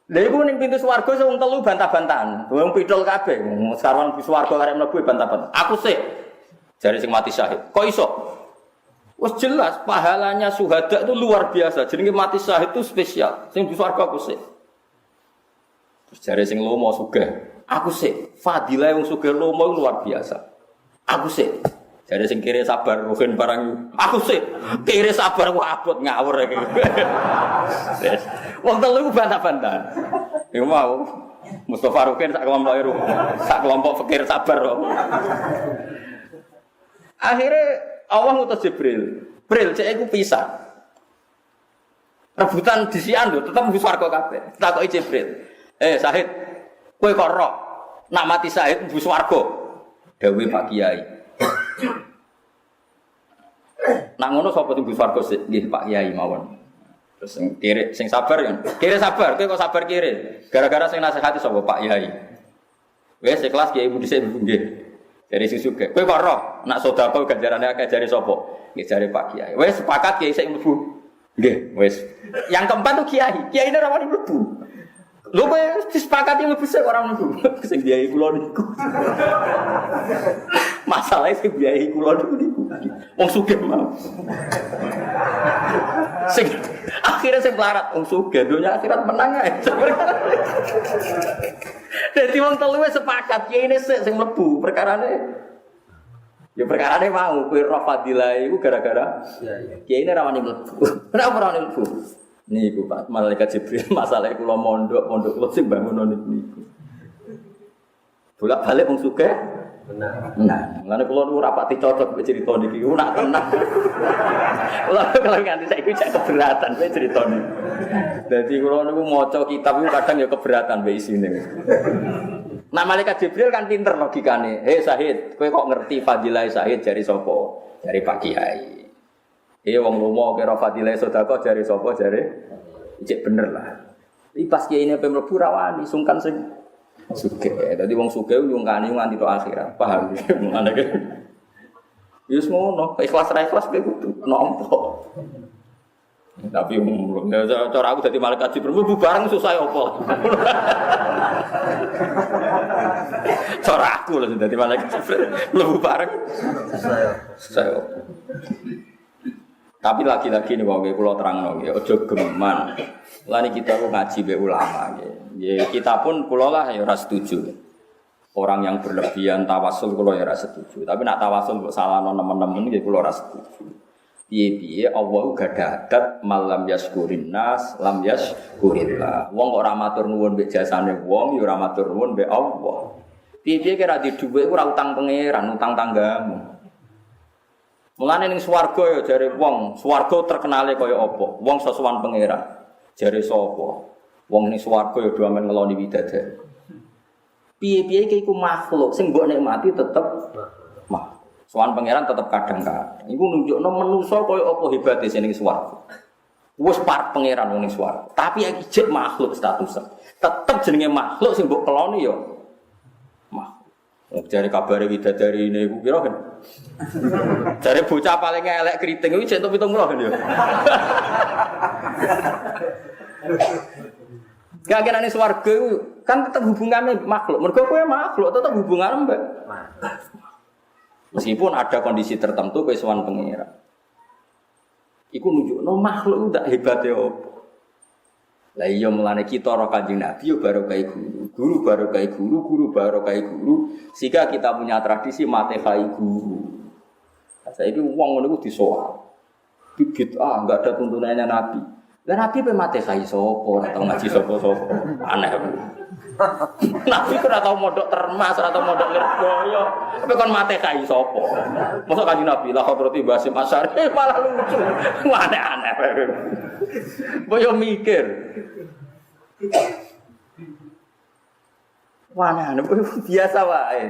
Lha iku ning pintu swarga wong telu bantah-bantahan. Wong pidol kabeh. Sekarang di swarga arep mlebu bantah-bantahan. Aku sik. Jare sing mati syahid. Kok iso? Wes jelas pahalanya syuhada itu luar biasa. Jenenge mati syahid itu spesial. Sing di swarga aku sik. Terus jare sing lomo sugih, aku sik. Fadilah wong sugih lomo luar biasa. Aku sik. Jadi sing kiri sabar rugen barang aku sih kiri sabar ku abot ngawur iki. Wes. Wong telu ku bantah-bantahan. Iku mau Mustofa rugen sak kelompok fakir sabar kok. Akhirnya Allah ngutus Jibril. Jibril cek iku pisah. Rebutan disian lho, tetep mlebu swarga kabeh. Takoki Jibril. Sahid, kowe kok roh nak mati sahid mlebu swarga. Dawuhe Pak Kiai. Nak ngono sapa sing mlebu swarga sik? Nggih Pak Kiai mawon. Terus sing kiri sing sabar kan. Kiri sabar, kowe kok sabar kiri. Gara-gara sing nasihati sapa Pak Kiai. Wes ikhlas Kiai mu dhisik nggih. Dari susu ke. Kowe kok roh nak sedekah ganjarane akeh jare sapa? Nggih jare Pak Kiai. Wes sepakat Kiai sik mlebu. Nggih, wes. Yang keempat tuh Kiai. Kiai ini rawani mlebu. Lho kowe disepakati mlebu sik ora mlebu. Sing biayai kula niku. Masalahe sing biayai kula niku. Wong sugih mau. Sing akhirnya sing melarat wong sugih donya akhirat menang ae. Dadi wong telu wis sepakat Kiai ini sing mlebu perkarane. Ya perkarane mau kowe roh fadilah iku gara-gara Kiai ini rawani mlebu. Kenapa rawani mlebu? Niku Pak malaikat Jibril masalah kula mondok kula sing bangun niku. Bolak-balik wong sugih. Nah, ngene kula nu rapati cocok mek crita niki. Ku nak tenang. Kula kalau nganti saiki cek keberatan mek crita niki. Dadi kula niku maca kitab iku kadang ya keberatan mek isine. Nah malaikat Jibril kan pinter logikane. Sahid, kowe kok ngerti fadilah Sahid jari sapa? Jari Pak Kiai. Wong lomo kira fadilah sedekah jari sapa jare cek bener lah. Iki pas Kiai ini pe mlebu rawani sungkan sing sugih. Dadi wong sugih nyungkani nganti tok akhirat. Paham iki ngene iki. Wis ngono, ikhlas ra ikhlas kowe kudu nampa. Tapi cara aku dadi malaikat Jibril mlebu bareng susah apa. Cara aku lho dadi malaikat Jibril mlebu bareng susah apa. Tapi lagi-lagi nih wong kula terangno nggih, aja geman. Lah niki kita ngaji be ulama nggih. Nggih, kita pun kula lah ya ora setuju. Orang yang berlebihan tawasul kula ya ora setuju. Tapi nak tawasul kok salahno nemen-nemen nggih kula ora setuju. Piye-piye Allah gada adat malam yaskurin nas lam yaskurillah. Wong kok ora matur nuwun mbek jasane wong ya ora matur nuwun mbek Allah. Piye-piye kira di dhuwit ora utang pangeran, utang tanggamu. Mulane ning swarga ya jare wong, swarga terkenale kaya apa? Wong sesuwan pangeran. Jare sapa? Wong ning swarga ya do amen ngeloni widadari. Piye-piye iki iku makhluk sing mbok nikmati tetep makhluk. Sowan pangeran tetep kadang-kadang. Iku nunjukno manusa kaya apa hebate sing ning swarga. Wis par pangeran wong ning swarga, tapi iki jek makhluk statusnya. Tetep jenenge makhluk sing mbok keloni ya makhluk. Jare kabare widadari ini iku pira kan? Jare bocah paling elek kriting iki jek 70 kan ya. Gak kena ning swarga kan tetep hubungannya makhluk. Mergo kowe makhluk tetep hubungannya mbak. Meskipun ada kondisi tertentu kowe sowan pangeran. Iku nunjukno makhluk ndak hebate opo. Lah iya mulane kita ora Kanjeng Nabi yo barokah guru. Guru barokah guru, guru barokah guru. Sehingga kita punya tradisi matehai guru. Saiki wong ngono iku disoal. Bid'ah enggak ada tuntunannya Nabi. Lah Nabi pe matehai sapa ora tau ngaji sapa-sapa. Aneh. Nabi ora tau mondok termas, ora tau mondok lirboyo. Tapi kon matehai sapa? Mosok Kanjeng Nabi lah berarti Basim Asy'ari malah lucu. Aneh-aneh. Boyo mikir. Aneh-aneh biasa wae.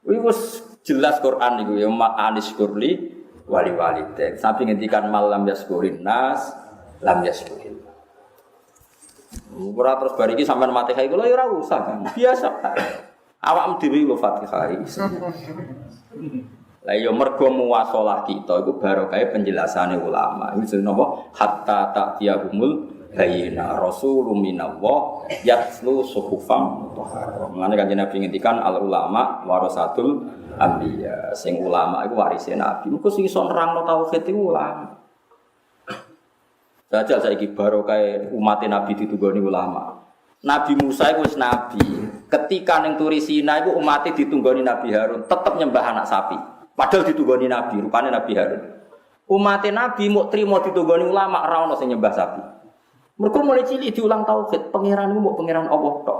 Wis jelas Quran niku ya ma'anis kurli wali-walide. Sampai ngendikan malam yaskurin nas lam yaskurin. Ora terus bar iki sampean Fatihah iku lho ya ora usah kan. Biasa. Awakmu dhewe lho Fatihah. Lah ya mergo muwasalah kita iku barokah penjelasane ulama. Iku napa hatta ta'tiyahumul bayyina rasulun minallah yatlu suhufam mutahharah. Mane Kanjeng Nabi ngendikan al ulama warasatul anbiya. Sing ulama iku warise Nabi. Muga sing iso nerangno tauhid iku ulama. Jajal saiki barokah umat Nabi ditunggoni ulama. Nabi Musa iku wis nabi. Ketika ning Turi Sina iku umat ditunggoni Nabi Harun tetep nyembah anak sapi. Padahal ditunggoni Nabi, rupane Nabi Harun. Umat Nabi mau terima ditunggoni ulama ora ono sing nyembah sapi. Mergo mulai cilik diulang tauhid, pangeran iku mbok pangeran Allah tok.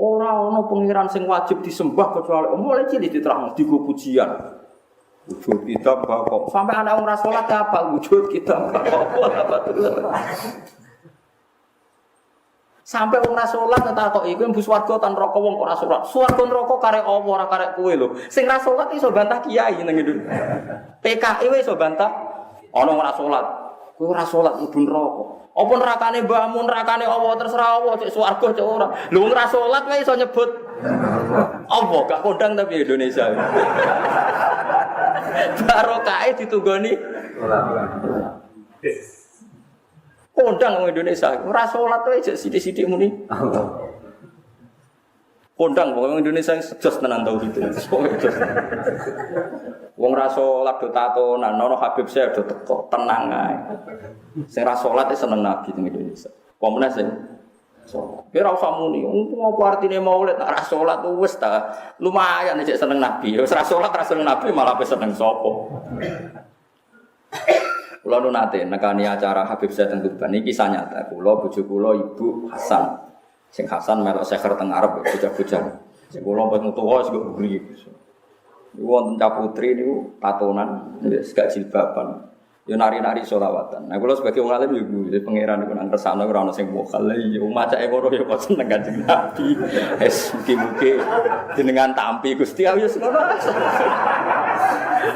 Ora ono pangeran sing wajib disembah kecuali mulai cilik diterangno digo pujian. Wujud kita kok sampai anak ora salat apa wujud kita sampai wong ora salat takok iku mbu swarga tan neraka wong ora salat. Swarga neraka karek apa ora karek kowe lho. Sing ra salat iso bantah kiai nang Indonesia. PKI wis iso bantah ana ora salat. Kowe ora salat mlebu neraka. Apa nerakane mbahmu nerakane Allah terserah Allah cek swarga cek ora. Lho wong ora salat wae iso nyebut apa gak kondang tapi Indonesia. Barokahe ditunggoni kondang wong Indonesia ora salat wae jek sithik-sithik muni kondang wong Indonesia sejos tenan tauhid wong ra salat do tatonan ana Habib saya do teko tenang ae sing ra salat seneng Nabi ning Indonesia pomene sing salat ora usah muni ngopo artine maulid nek ra salat wis ta lumayan nek seneng Nabi wis ra salat ra seneng Nabi malah wis seneng sapa. Kula nu nate nekani acara Habib Zaid teng Tuban iki kisah nyata. Kula bojo kula Ibu Hasan. Sing Hasan melok seker teng Arab bocah-bocah. Sing kula pas tuwa sing buri. Iku wonten cah putri niku tatonan wis gak jilbaban. Yo nari-nari selawatan. Nah kula sebagai wong alim yo pangeran niku nang kersane ora ono sing mokal. Yo macake ngono yo kok seneng Kanjeng Nabi. Es mugi-mugi jenengan tampi Gusti ya ngono.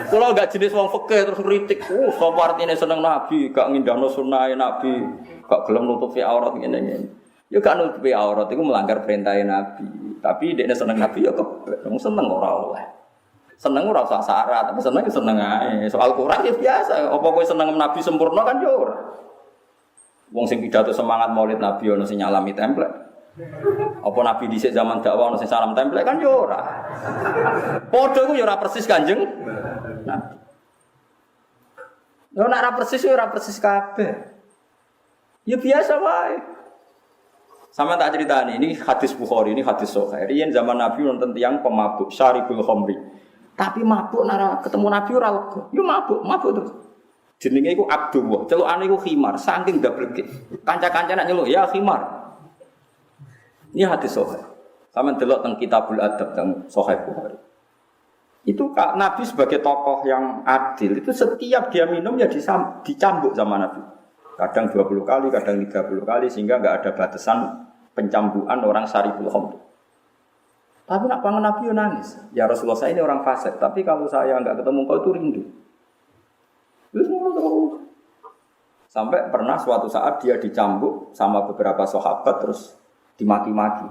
Kula gak jenis wong fikih terus ngritik, sapa artine seneng Nabi, gak ngindahno sunah Nabi, gak gelem nutupi aurat ngene-ngene. Ya gak nutupi aurat iku melanggar perintah Nabi. Tapi dekne seneng Nabi ya kebek, wong seneng ora oleh. Seneng ora usah syarat, tapi seneng seneng ae. Soal Quran ya biasa, apa kowe seneng Nabi sempurna kan ya ora. Wong sing pidato semangat Maulid Nabi ono sing nyalami template. Apa Nabi dhisik zaman dakwah ono sing salam template kan ya ora. Padha ku ya ora persis Kanjeng Nabi. Yo nek ora persis kabeh. Ya biasa wae. Sama tak ceritani ini hadis Bukhari, ini hadis Sahih. Riyen zaman Nabi nonton tiyang pemabuk syaribul khamri. Tapi mabuk nek ketemu Nabi ora lega. Yo mabuk terus. Jenenge iku Abdullah, celukane iku Khimar, saking ndableke. Kanca-kanca nek nyeluk ya Khimar. Ini hadis Sahih. Sama delok teng Kitabul Adab teng Sahih Bukhari. Itu Kak Nabi sebagai tokoh yang adil itu setiap dia minum ya dicambuk sama Nabi. Kadang 20 kali, kadang 30 kali sehingga enggak ada batasan pencambukan orang syaribul khamr. Tapi nak pangan Nabi nangis. Ya Rasulullah saya ini orang fasik, tapi kalau saya enggak ketemu kau itu rindu. Sampai pernah suatu saat dia dicambuk sama beberapa sahabat terus dimaki-maki.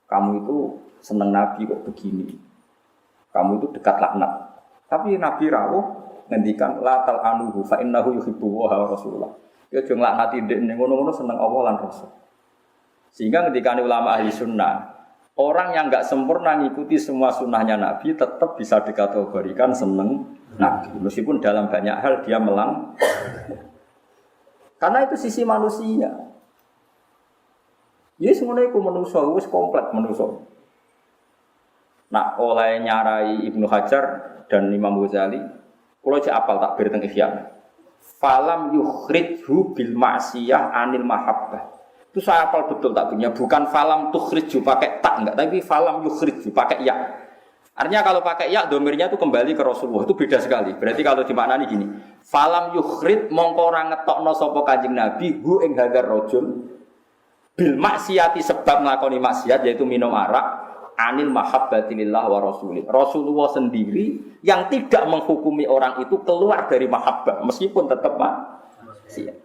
Kamu itu seneng Nabi kok begini. Kamu itu dekat laknat. Tapi Nabi rawuh ngendikan la tal anuhu fa innahu yuhibbu wa rasulullah. Ya aja nglaknati ndekne ngono-ngono seneng Allah lan Rasul. Sehingga ngendikane ulama ahli sunnah, orang yang enggak sempurna ngikuti semua sunnahnya Nabi tetap bisa dikategorikan seneng Nabi. Meskipun dalam banyak hal dia melang. Karena itu sisi manusia. Yes, ngono iku manusa wis komplek manusa. Nak oleh nyarai Ibnu Hajar dan Imam Ghazali, kula cek apal takbir teng Ihya. Falam yukhrijhu bil ma'siyah anil mahabbah. Itu saya apal betul takbirnya, bukan falam tukhriju pakai tak enggak, tapi falam yukhrijhu pakai ya. Artinya kalau pakai ya domirnya itu kembali ke Rasulullah, itu beda sekali. Berarti kalau dimaknani gini, falam yukhrij mongko ora ngetokno sapa Kanjeng Nabi hu ing hadar rajul bil maksiati sebab nglakoni maksiat yaitu minum arak anil mahabbati lillah wa rasulih. Rasulullah sendiri yang tidak menghukumi orang itu keluar dari mahabbah meskipun tetap maksiat.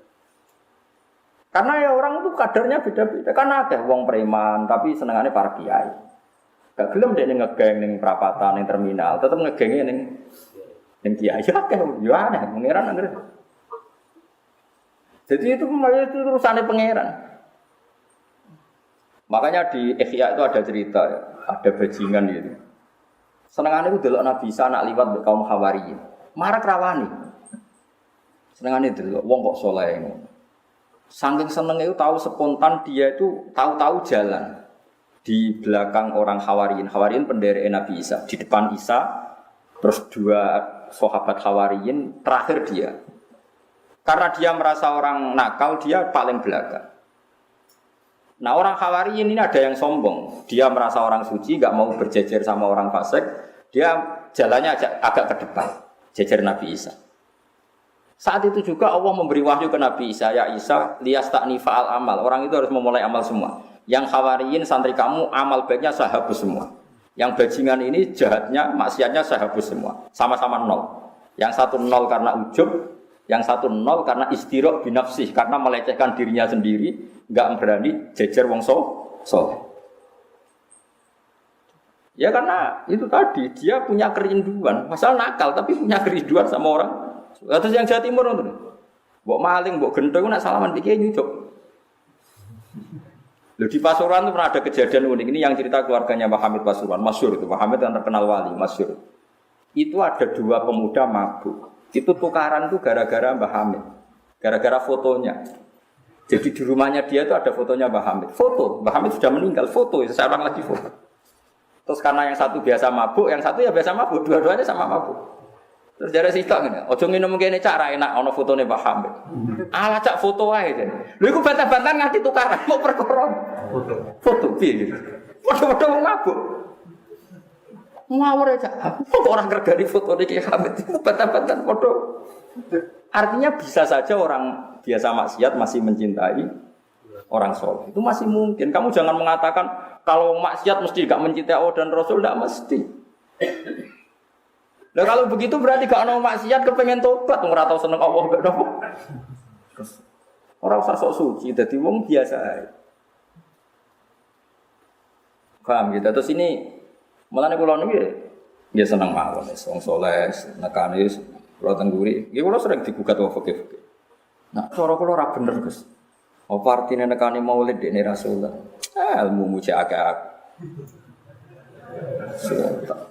Karena ya orang itu kadarnya beda-beda. Karena ada wong preman tapi senengannya para kiai. Gak gelem dek ngegeng ning perapatan ning terminal, tetep ngegenge ning kiai. Ya akeh yo aneh pangeran anggere. Jadi itu urusane pangeran. Makanya di Ihya itu ada cerita ya, ada bajingan gitu. Senengane ku delok Nabi Isa anak liwat mbek kaum Hawariyin. Marak rawani. Senengane delok wong kok saleh ngono. Saking senenge itu tahu spontan dia itu tahu-tahu jalan di belakang orang Hawariyin. Hawariyin penderek Nabi Isa, di depan Isa Terus dua sahabat Hawariyin terakhir dia. Karena dia merasa orang nakal, dia paling belakang. Nah orang Hawariyin ini ada yang sombong. Dia merasa orang suci, gak mau berjejer sama orang fasik. Dia jalannya agak ke depan, jejer Nabi Isa. Saat itu juga Allah memberi wahyu ke Nabi Isa. Ya Isa, liyasta'ni fa'al amal. Orang itu harus memulai amal semua. Yang Hawariyin santri kamu, amal baiknya saya hapus semua. Yang bajingan ini jahatnya, maksiatnya saya hapus semua. Sama-sama nol. Yang satu nol karena ujub. Yang satu nol karena istirok binafsih. Karena melecehkan dirinya sendiri. Enggak berani jejer wong soleh. Ya karena itu tadi. Dia punya kerinduan. Masalah nakal tapi punya kerinduan sama orang. Terus yang Jawa Timur itu. Mbok maling, mbok gendong. Nak salaman pikir nyucuk. Loh, di Pasuruan itu pernah ada kejadian unik. Ini yang cerita keluarganya Pak Hamid Pasuruan. Masyhur itu. Pak Hamid yang terkenal wali. Masyhur. Itu ada dua pemuda mabuk. Itu tukaran tuh gara-gara Mbah Hamid. Gara-gara fotonya. Jadi di rumahnya dia itu ada fotonya Mbah Hamid. Foto. Mbah Hamid sudah meninggal. Foto. Seseorang lagi foto. Terus karena yang satu biasa mabuk. Yang satu ya biasa mabuk. Dua-duanya sama mabuk. Terus jare sikak ngene. Ojo nginum kene cara enak ana fotone Mbah Hamid. Ala cak foto wae. Lha iku bantah-bantahan nganti tukaran mau perkara. Foto piye gitu. Foto-foto mabuk. Ngawur aja. Kok orang kerja foto iki Hamid itu bantah-bantahan foto. Artinya bisa saja orang biasa maksiat masih mencintai orang soleh. Itu masih mungkin. Kamu jangan mengatakan kalau maksiat mesti gak mencintai Allah dan Rasul, tidak mesti. Nah kalau begitu berarti gak ada maksiat kepengen tobat, ora tau seneng Allah gak ada. Orang usah sok suci, jadi wong biasa. Paham gitu. Terus ini malah kula niki ya seneng mawon wong saleh, nekane kula tengguri. Nggih kula sering digugat wong fikih. Nah, cara kula ora bener, Gus. Apa artine nekane maulid dekne Rasulullah? Ilmu muji akeh.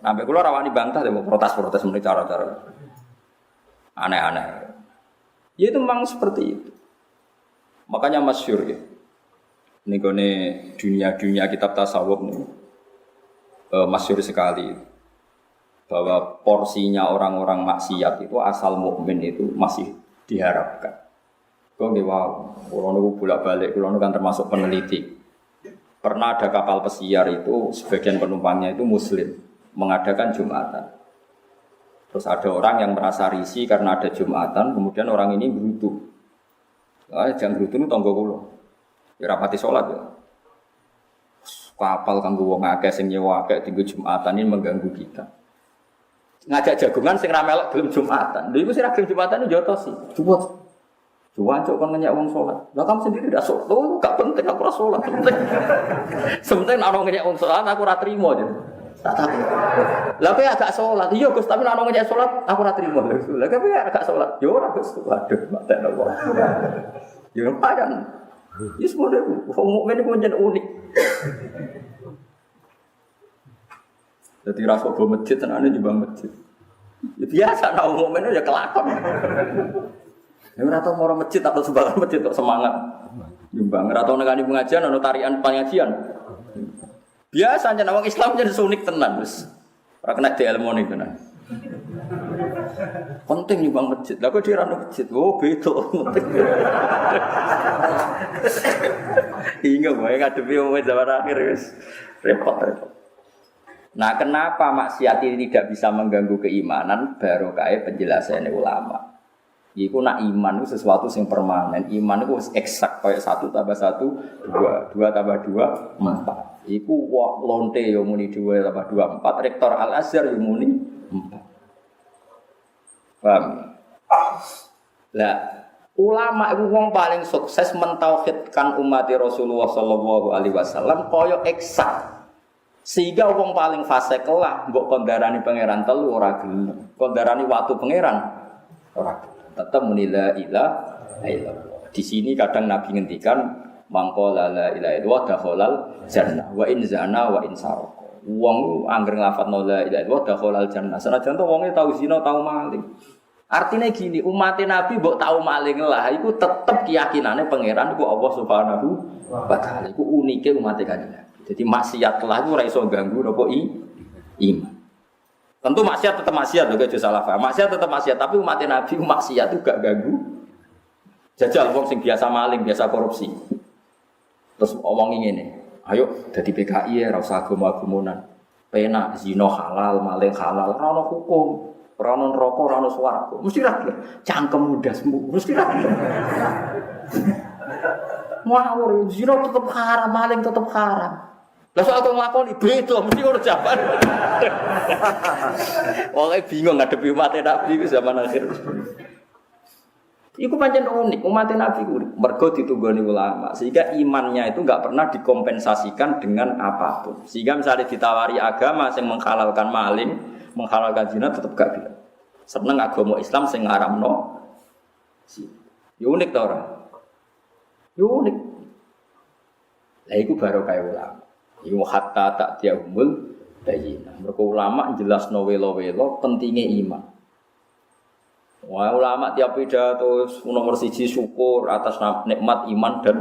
Sampai kula rawani bantah demo protes-protes meneh cara-cara aneh-aneh. Ya itu memang seperti itu. Makanya masyhur ya. Nggone dunia kitab tasawuf nih. Masyhur sekali bahwa porsinya orang-orang maksiat itu asal mukmin itu masih diharapkan. Kok nggih wow, kula niku bolak-balik, kula kan termasuk peneliti. Pernah ada kapal pesiar itu sebagian penumpangnya itu muslim mengadakan Jumatan. Terus ada orang yang merasa risih karena ada Jumatan, kemudian orang ini gerutu. Jangan gerutu itu tangga kula. Ya rapati salat ya. Kapal kanggo wong akeh sing nyewa akeh dienggo Jumatan ini mengganggu kita. Ngajak jagungan sing ra melok gelem Jumatan. Lha iku sing ra gelem Jumatan njotosi. Cuwet. Juwancuk kon ngenyek wong salat. Lah kamu sendiri ndak salat. Oh, gak penting aku ora salat, penting. Sementing ana ngenyek wong salat aku ora trimo aja. Tak tahu. Lah kowe agak salat. Iya Gus, tapi ana ngenyek salat aku ora trimo. Lah kowe agak salat. Yo ora Gus. Waduh, maten apa. Yo padan. Yes model wong mukmin iku pancen unik. Dadi rasa go masjid tenane nyumbang masjid. Ya biasa nek wong mukmin ya kelakon. Ya ora tau moro masjid atau sumbangan masjid kok semangat. Nyumbang ora tau nekani pengajian ana tarian pengajian. Biasa jan wong Islam jan unik tenan wis. Ora kena dielmoni tenan. Penting nyumbang masjid. Lah kok dhewe ora masjid. Oh, beda penting. Hingga wae ngadepi wong zaman akhir wis repot. Nah, kenapa maksiat ini tidak bisa mengganggu keimanan? Barokah penjelasannya ulama. Iku nak iman itu sesuatu yang permanen. Iman itu eksak kayak 1 tambah 1 2, 2 tambah 2 4. Iku lonte yo muni 2 tambah 2 4. Rektor Al Azhar yo muni 4. Paham? Lah, ulama itu wong paling sukses mentauhidkan umat Rasulullah sallallahu alaihi wasallam kaya eksak. Sehingga wong paling fasik lah mbok kondarani pangeran telu ora gelem. Kondarani watu pangeran ora gelem. Tetap menila ilaha illallah. Di sini kadang Nabi ngendikan mangqala la ilaha illallah dakhalal jannah wa in zana wa in sarqa. Wong angger nglafadzno la ilaha illallah dakhalal jannah. Senajan to wonge tau zina tau maling. Artinya gini, umat Nabi mbok tau maling lah iku tetep keyakinane pangeran iku Allah Subhanahu wa taala. Iku unike umat Kanjeng Nabi. Jadi maksiat lah iku ora iso ganggu napa iman. Tentu maksiat tetap maksiat loh, kayak salah paham. Maksiat tetap maksiat, tapi umat Nabi maksiat itu gak ganggu. Jajal wong sing biasa maling, biasa korupsi. Terus omongin ini, ayo jadi PKI ya, rasa agama-agumunan. Pena, zino halal, maling halal, rano hukum, rano rokok, rano swarga. Mesti rakyat, cangkem muda sembuh, mesti rakyat. Ngawur, zino tetap haram, maling tetap haram. Lah soal kok nglakoni beda mesti ora jawaban. Wong bingung ngadepi umat Nabi ku zaman akhir. Iku pancen unik, umat Nabi ku mergo ditunggoni ulama sehingga imannya itu enggak pernah dikompensasikan dengan apapun. Sehingga misalnya ditawari agama yang menghalalkan maling, menghalalkan zina tetap gak bilang. Seneng agama Islam sing ngaramno. Ya unik ta ora? Ya unik. Lah iku barokah ulama. Iku hatta tak tiahumul bayina. Mereka ulama jelas welo-welo pentingnya iman. Wah ulama tiap pidato nomor 1 syukur atas nikmat iman dan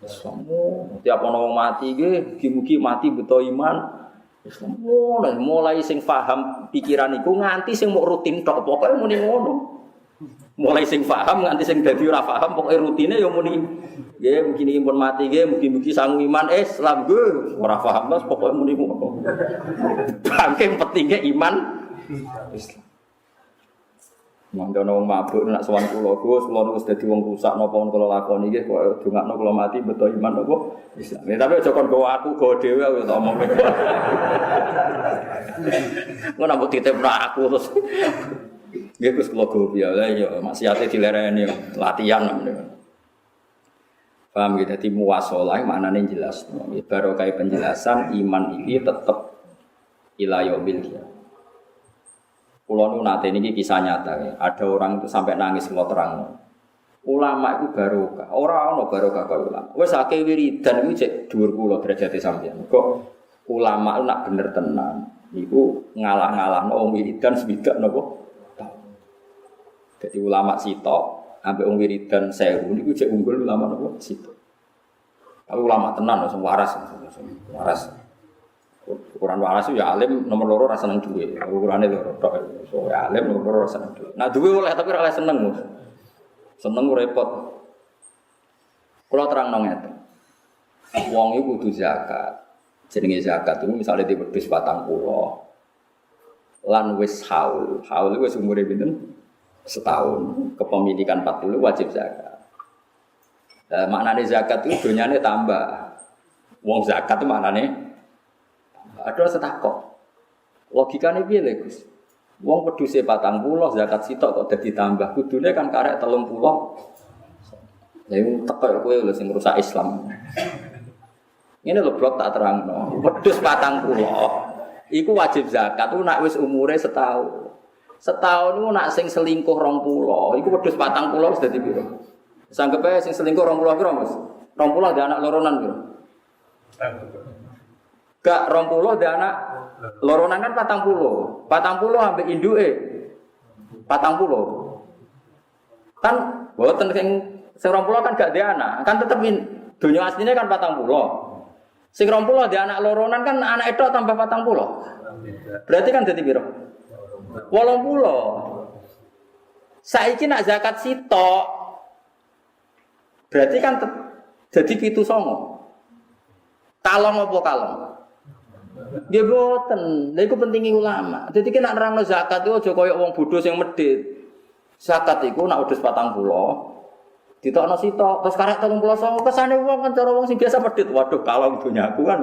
Islam. Tiap orang mati mugi-mugi mati beto iman. Islam. Mulai sing paham pikiran iku nganti sing mau rutin tok pokoke muni ngono. Mulai sing paham nganti sing dadi ora paham pokoke rutine ya muni nggih mungkin pun mati nggih mugi-mugi sangu iman Islam nggih ora paham terus pokoke muni ngono. Bangke pentingnya iman Islam. Mangkono wong mabuk nak sowan kula Gus, kula wis dadi wong rusak napa kula lakoni nggih kok dongakno kula mati beto iman apa Islam. Tapi aja kon go aku go dhewe aku tak omong. Ngono mbok titipno aku terus. Nggih Gus kula go piye ya maksiate dilereni latihan namanya. Paham gitu, jadi muwasalah maknanya jelas. Barokah penjelasan iman ini tetap ila yaumil qiyamah. Kulo nu nate niki kisah nyata ya. Ada orang itu sampai nangis kalau terang. Ulama itu barokah. Ora ono barokah kaya ulama. Wis akeh wiridan iki cek dhuwur kula derajate sampeyan. Kok ulama itu nak bener tenan niku ngalah-ngalahno wong wiridan swidak napa? Jadi ulama sitok ambek wong wiridan 1000 niku cek unggul ulama napa? Sitok. Tapi ulama tenan langsung waras. Ukuran waras itu ya alim nomor loro rasa seneng duwe. Ukurane loro tok. So ya alim nomor loro rasa seneng duwe. Nah duwe oleh tapi ora seneng. Seneng repot. Kula terangno ngeten. Wong iku kudu zakat. Jenenge zakat itu misalnya di wedhus 40. Lan wis haul. Haul wis umure pinten? Setahun. Kepemilikan 40 wajib zakat. Maknane zakat itu donyane tambah. Wong zakat itu maknane ada setakok. Logikane piye lho, Gus? Wong wedhuse 40 zakat sitok kok dadi tambah. Kudune kan karek 30. Lha iku teko kowe lho sing rusak Islam. Ngene lho blok tak terangno. Wedhus 40 iku wajib zakat ku nek wis umure setahun. Setahun iku nek sing selingkuh 20, iku wedhus 40 wis dadi piro? Sanggepe sing selingkuh 20 piro, Mas? 20 ada anak loronan piro? Gak 20 ada anak loronan kan 40. 40 ambek induke 40. Kan boten sing 20 kan gak ada anak, kan tetep dunia aslinya kan 40. Sing 20 ada anak loronan kan anak itu tambah 40. Berarti kan dadi piro? 80. Saiki nak zakat sitok berarti kan jadi 7,9. Kalong apa kalong? Nggih boten. Lha iku pentinge ulama. Dadi nek nerangno zakat iku aja kaya wong bodho sing medhit. Zakat iku nek wedhus 40 ditokno sitok terus karek 39 kesane wong kan cara wong sing biasa medhit. Waduh kalong donyaku kan.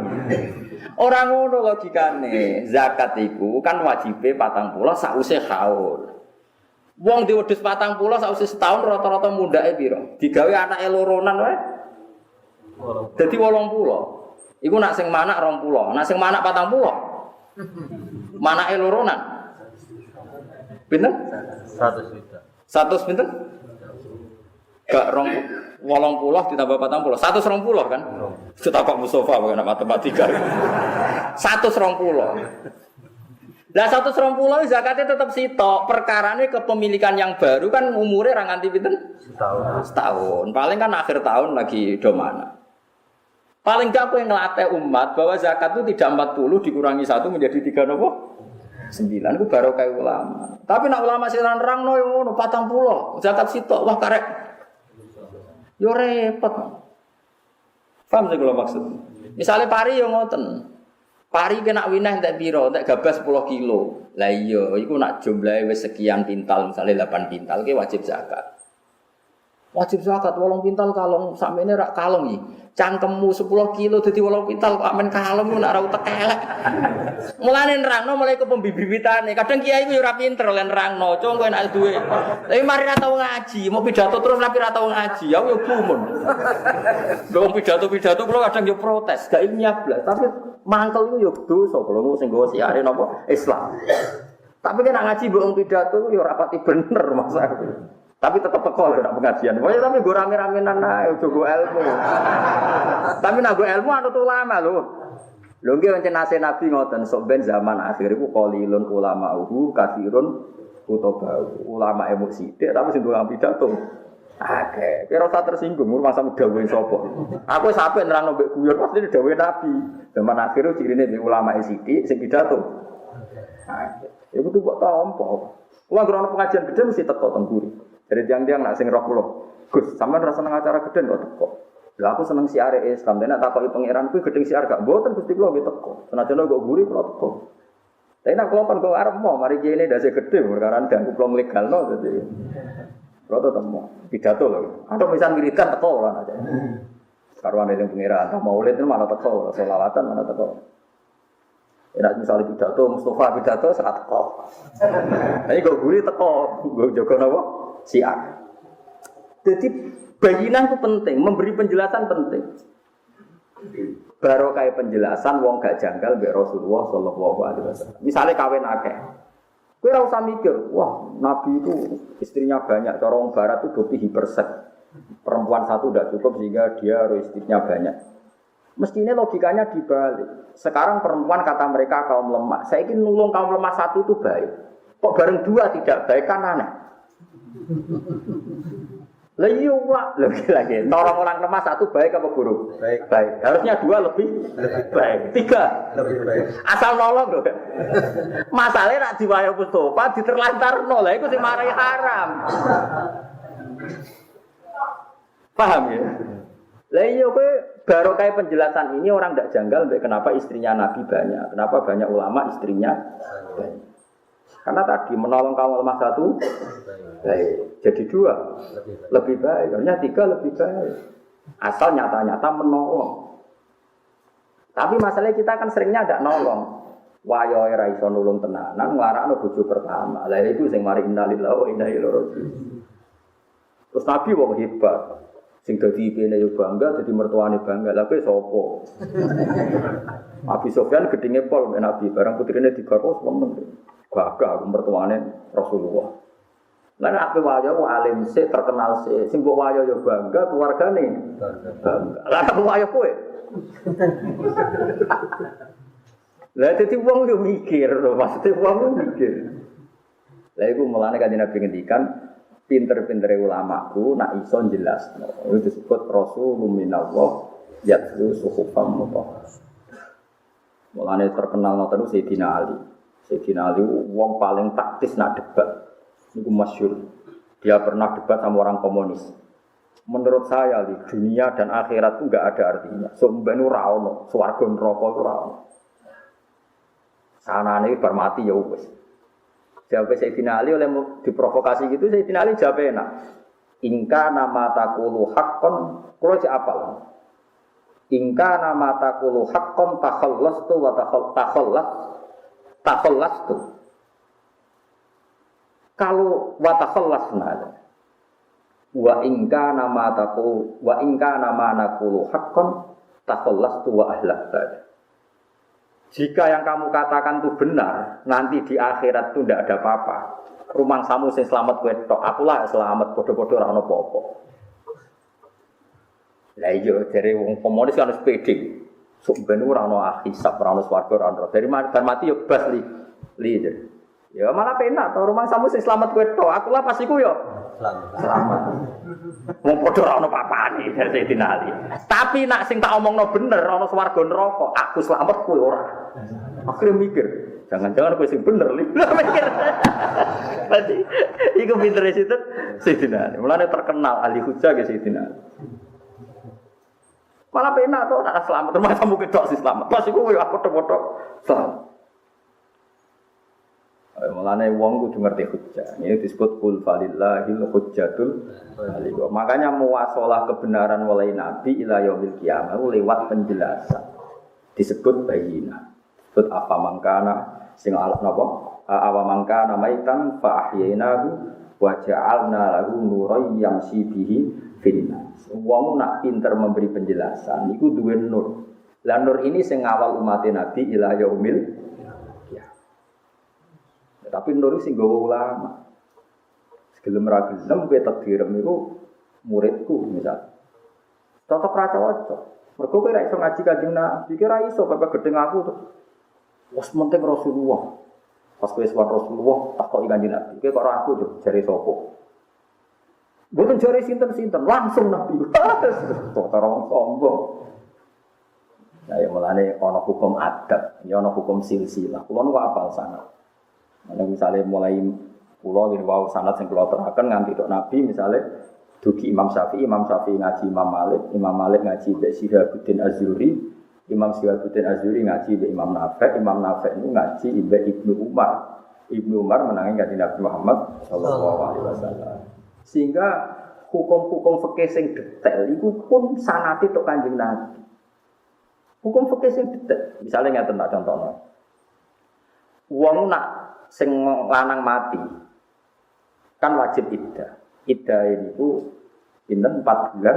Ora ngono logikane. Zakat iku kan wajibe 40 sakwise haul. Wong di wedhus 40 sakwise setahun rata-rata mundhake piro? Digawe anake loronan wae. Dadi 80. Iku nak sing manak 20, nak sing manak 40. Manake loronan. Pinten? 100 juta. 100 pinten? Gak 80 ditambah 40. 120 kan? Kita kok Mustafa bukan matematika. 120. Lah 120 zakatnya tetap sitok. Perkarane kepemilikan yang baru kan umurnya ra nganti pinten? Setahun. Paling kan akhir tahun lagi do mana. Paling gak aku yang ngelatih umat bahwa zakat itu tidak 40 dikurangi 1 menjadi 3 nopo? 9 iku barokah ulama. Tapi nak ulama sing nerangno yo ngono 40, zakat sitok wah karek. Yo repot. Paham sing kula maksud. Misale pari yo ngoten. Pari kena winah entek pira? Entek gabah 10 kilo. Lah iya, iku nak jumlahe wis sekian pintal, misale 8 pintal ki wajib zakat. Wajib zakat 8 pintal kalong sakmene rak kalong iki. Cangkemmu 10 kilo dadi 8 pintal kok amen kalong nak ora utek elek. Mulane nerangno mulai ke pembibitane. Kadang kiai ku yo ora pinter lan nerangno, cung kowe nek duwe. Tapi mari ra tau ngaji, mau pidato terus tapi ra tau ngaji, aku yo gumun. Lho pidato kula kadang yo protes, gak ilmiah blas, tapi mangkel iku yo dosa kula sing nggawa siare napa Islam. Tapi nek ngaji mbok pidato yo ora pati bener maksudku. Tapi tetap teko lho nak pengajian. Pokoknya tapi gue rame-ramenan ae ojo go ilmu. Tapi nak go ilmu anut ulama lho. Lho nggih pancen nase Nabi ngoten, sok ben zaman akhir iku qalilun ulama'uhu katsirun kutubau. Ulama emu sithik tapi sing tukang pidato akeh. Kira ora tersinggung masa dawuhe sapa. Aku sampe nerangno mbek guyon pasti dawuhe Nabi. Zaman akhir cirine mbek ulama sithik sing pidato. Akeh. Iku tuh kok tampa. Wong grono pengajian gede mesti teko teng guri. Dari tiang-tiang nak sing roh kula. Gus, sampean ra seneng acara gede kok teko. Lah aku seneng siare Islam, nek takoki pangeran kuwi gedeng siar gak mboten Gusti kula nggih teko. Senajan kok guri kula teko. Tapi nek kula kon kok arep mau mari kene ndase gede perkara ganggu plong legalno dadi. Kula to temu pidato lho. Atau pisan wiridan teko ora aja. Karuan ning pangeran, ta maulid malah teko, selawatan malah teko. Enak misalnya pidato, Mustafa pidato serat teko. Ini kok guri teko, gue jaga napa? Siar. Jadi bayinan itu penting, memberi penjelasan penting. Barokah penjelasan wong gak janggal mbek Rasulullah sallallahu alaihi wasallam. Misale kawin akeh. Kowe ora usah mikir, wah Nabi itu istrinya banyak, cara wong barat itu bukti hiperseks. Perempuan satu tidak cukup sehingga dia harus istrinya banyak. Mestinya logikanya dibalik. Sekarang perempuan kata mereka kaum lemah. Saya ingin nulung kaum lemah satu itu baik. Kok bareng dua tidak baik kan aneh. Lah iya lagi. Tolong orang lemah satu baik apa buruk? Baik. Harusnya dua lebih baik. 3 lebih baik. Asal nolong lho. Masalahnya nak diwayo Mustafa diterlantarno. Lah iku sing marai haram. Paham ya? Lah iya kowe barokah penjelasan ini orang tidak janggal kenapa istrinya Nabi banyak, kenapa banyak ulama istrinya banyak. Karena tadi menolong kaum lemah satu baik, jadi 2 lebih baik, artinya 3 lebih baik. Asal nyata-nyata menolong. Tapi masalahnya kita kan seringnya tidak nolong. Wayo ora iso nulung tenanan, nglarakno bojo pertama. Lah itu sing mari innalillahi wa inna ilaihi raji'un. Terus Nabi wong hebat. Sing dadi ipine yo bangga, dadi mertuane bangga. Lah kowe sapa? Abi Sofyan gedhinge pol mek Nabi, barang putrine digarwa seneng. Gagah mertuane Rasulullah. Lah nek ape wayo alim sik terkenal sik, sing mbok wayo yo bangga keluargane. Bangga. Lah nek wayo kowe. Lah dadi wong yo mikir, maksudnya wong yo mikir. Lah iku mulane kanjeng Nabi ngendikan pinter-pintere ulamaku nak iso jelasno. Itu disebut Rasulullah minallah yatlu suhufam mutahhar. Mulane terkenal ngoten Sayyidina Ali. Sayyidina Ali wong paling taktis nak debat. Niku masyhur. Dia pernah debat sama orang komunis. Menurut saya di dunia dan akhirat itu enggak ada artinya. Sampeyan ora ono, swarga neraka ora ono. Sanane bar mati ya wis. Jawab Sayyidina Ali oleh diprovokasi gitu, Sayyidina Ali jawab enak. Ingka nama takulu haqqon, kalau cek apal. Ingka nama takulu haqqon takhallastu wa takhallastu. Kalau wa takhallasna. Wa ingka nama nakulu haqqon takhallastu wa ahlak. Jika yang kamu katakan itu benar, nanti di akhirat itu tidak ada apa-apa. Rumang samu sing selamat kowe tok, akulah selamat padha-padha ora ono apa-apa. Lah iya jare wong komunis kan sepede. Sok ben ora ono hisab, ora ono swarga, ora ono. Dari mati yo bas li. Ya malah penak to rumang samu sing selamat kowe tok, akulah pas iku yo selamat. Wong padha ora ono papane Sayyidina Ali. Tapi nak sing tak omongno bener ana swarga neraka, aku selamat kowe ora. Akhire mikir, Jangan-jangan kowe sing bener li. Berarti iku pintere sinten? Sayyidina Ali. Mulane terkenal ahli hujjah ke Sayyidina Ali. Malah penak to nek selamat termasuk kamu kedok sih selamat. Pas iku kowe foto-foto selamat. Mulane wong kudu ngerti hujjah. Ini disebut qul falillahil hujjatul baligh. Makanya muwasalah kebenaran mulai nabi ila yaumil qiyamah lewat penjelasan. Disebut bayyinah. Disebut apa mangkana sing alat napa? Awa mangkana maitan fa ahyainahu wa ja'alna lahu nuran yamshi bihi finnas. Wong nak pinter memberi penjelasan iku duwe nur. Lah nur ini sing ngawal umat nabi ila yaumil. Tapi nur sing gawa ulama. Segelem ra gelem kowe takdirem iku muridku misal. Cocok ra cocok. Mergo kowe ra iso ngaji Kanjeng Nabi, iki ra iso pepe gedeng aku to. Wes penting Rasulullah. Pas kowe suwan Rasulullah takoki Kanjeng Nabi, kowe kok ora aku yo jare sapa? Mboten jare sinten-sinten, langsung Nabi. Kok ora wong sombong. Nah, ya mulane ana hukum adab, ya ana hukum silsilah. Kulo niku apal sanad. Ada misalnya mulai pulau ini wow sanad sing kula teraken nganti tok Nabi misalnya dugi Imam Syafi'i ngaji Imam Malik ngaji Mbak Syihabuddin Az-Zuhri, Imam Syihabuddin Az-Zuhri ngaji Mbak Imam Nafi' itu ngaji Mbak Ibnu Umar menangi ngaji Nabi Muhammad sallallahu alaihi wasallam. Sehingga hukum-hukum fikih sing detail iku pun sanate tok Kanjeng Nabi. Hukum fikih sing detail, misalnya ngaten tak contohno. Wong nak sing lanang mati kan wajib iddah. Iddah itu pinten 4 bulan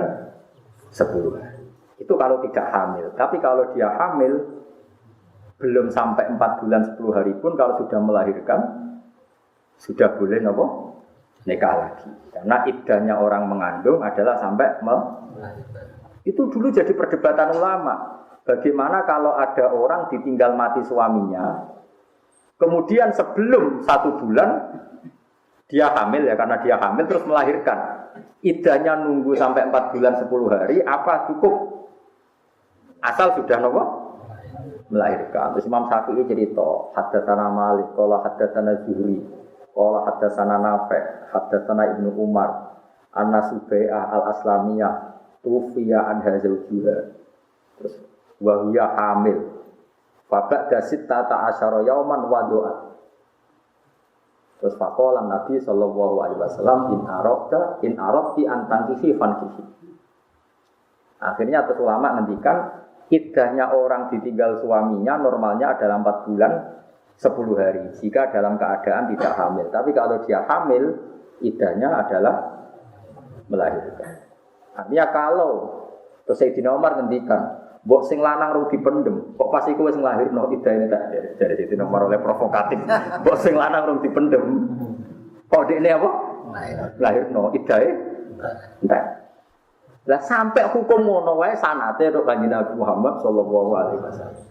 10 hari. Itu kalau tidak hamil. Tapi kalau dia hamil belum sampai 4 bulan 10 hari pun kalau sudah melahirkan sudah boleh napa? Nikah lagi. Karena iddahnya orang mengandung adalah sampai melahirkan. Itu dulu jadi perdebatan ulama. Bagaimana kalau ada orang ditinggal mati suaminya? Kemudian sebelum 1 bulan dia hamil ya karena dia hamil terus melahirkan. Iddahnya nunggu sampai 4 bulan 10 hari apa cukup asal sudah nopo melahirkan. Terus Imam Syafi'i cerita, haddatsana Malik, qala haddatsana Zuhri, qala haddatsana Nafi', haddatsana Ibnu Umar, anna Subai'ah al-Aslamiyah tufiya an hazaujiha. Terus wa hiya hamil. Babak dasit tata asyara yauman wadu'at. Terus faqala Nabi sallallahu alaihi wasallam in aradti an tankihi fankihi. Akhirnya terus ulama ngendikan iddahnya orang ditinggal suaminya normalnya adalah 4 bulan 10 hari jika dalam keadaan tidak hamil. Tapi kalau dia hamil iddahnya adalah melahirkan. Artinya kalau terus Sayyidina Umar ngendikan mbok sing lanang rung dipendem, kok pas iku wis nglahirno idahe tak dari Sayyidina Umar oleh provokatif. Mbok sing lanang rung dipendem. Kok dekne apa? Lahirno idahe entek. Lah sampai hukum ngono wae sanate tok Kanjeng Nabi Muhammad sallallahu alaihi wasallam.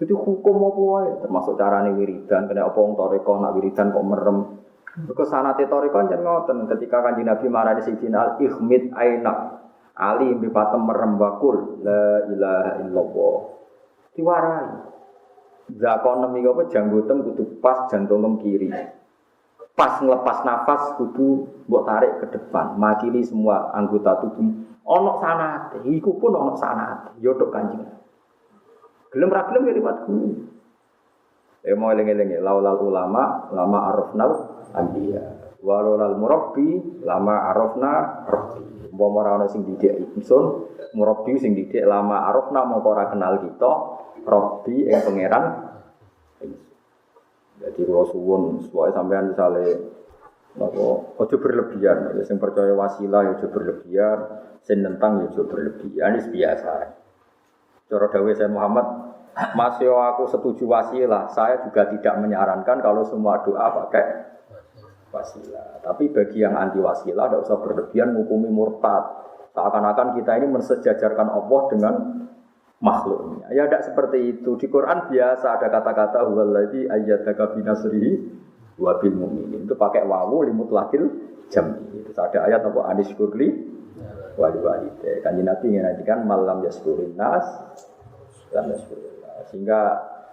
Jadi hukum apa wae termasuk carane wiridan, kena apa wong toreko nak wiridan kok merem. Mergo sanate toreko jan ngoten ketika Kanjeng Nabi marani Sayyidina Al-Ihmid Ainak Ali bi patem merembakul la ilaha illallah. Diwarai. Zakon nemi apa janggotem kudu pas jantungem kiri. Pas ngelepas nafas kudu mbok tarik ke depan, makili semua anggota tubuh. Ana sanate, iku pun ana sanate. Ya tok Kanjeng. Gelem ra gelem ya liwat guru. Mau eling-eling laulal ulama lama arafnal anbiya. Walal murabbi lama arafna rabbi. Umpama ora ana sing didik ingsun, murabbi sing didik lama arafna mongko ora kenal kita, rabbi ing pangeran. Jadi kalau suwun, suwai sampean misalnya, ojo berlebihan. Yang percaya wasilah, ojo berlebihan. Yang nentang, ojo berlebihan. Ini biasa. Cara dawuh saya Muhammad, masih aku setuju wasilah. Saya juga tidak menyarankan kalau semua doa pakai wasilah. Tapi bagi yang anti wasilah, tidak usah berlebihan menghukumi murtad. Seakan-akan kita ini mensejajarkan Allah dengan makhluknya. Ya tidak seperti itu. Di Quran biasa ada kata-kata huwallazi ayyadaka binasrihi wa bil mu'minin. Itu pakai wawu limutlaqil jam'i. Terus ada ayat apa anishkurli wa liwalidayya. Kanjeng Nabi ngendikan malam yaskurin nas lam yaskurillah. Sehingga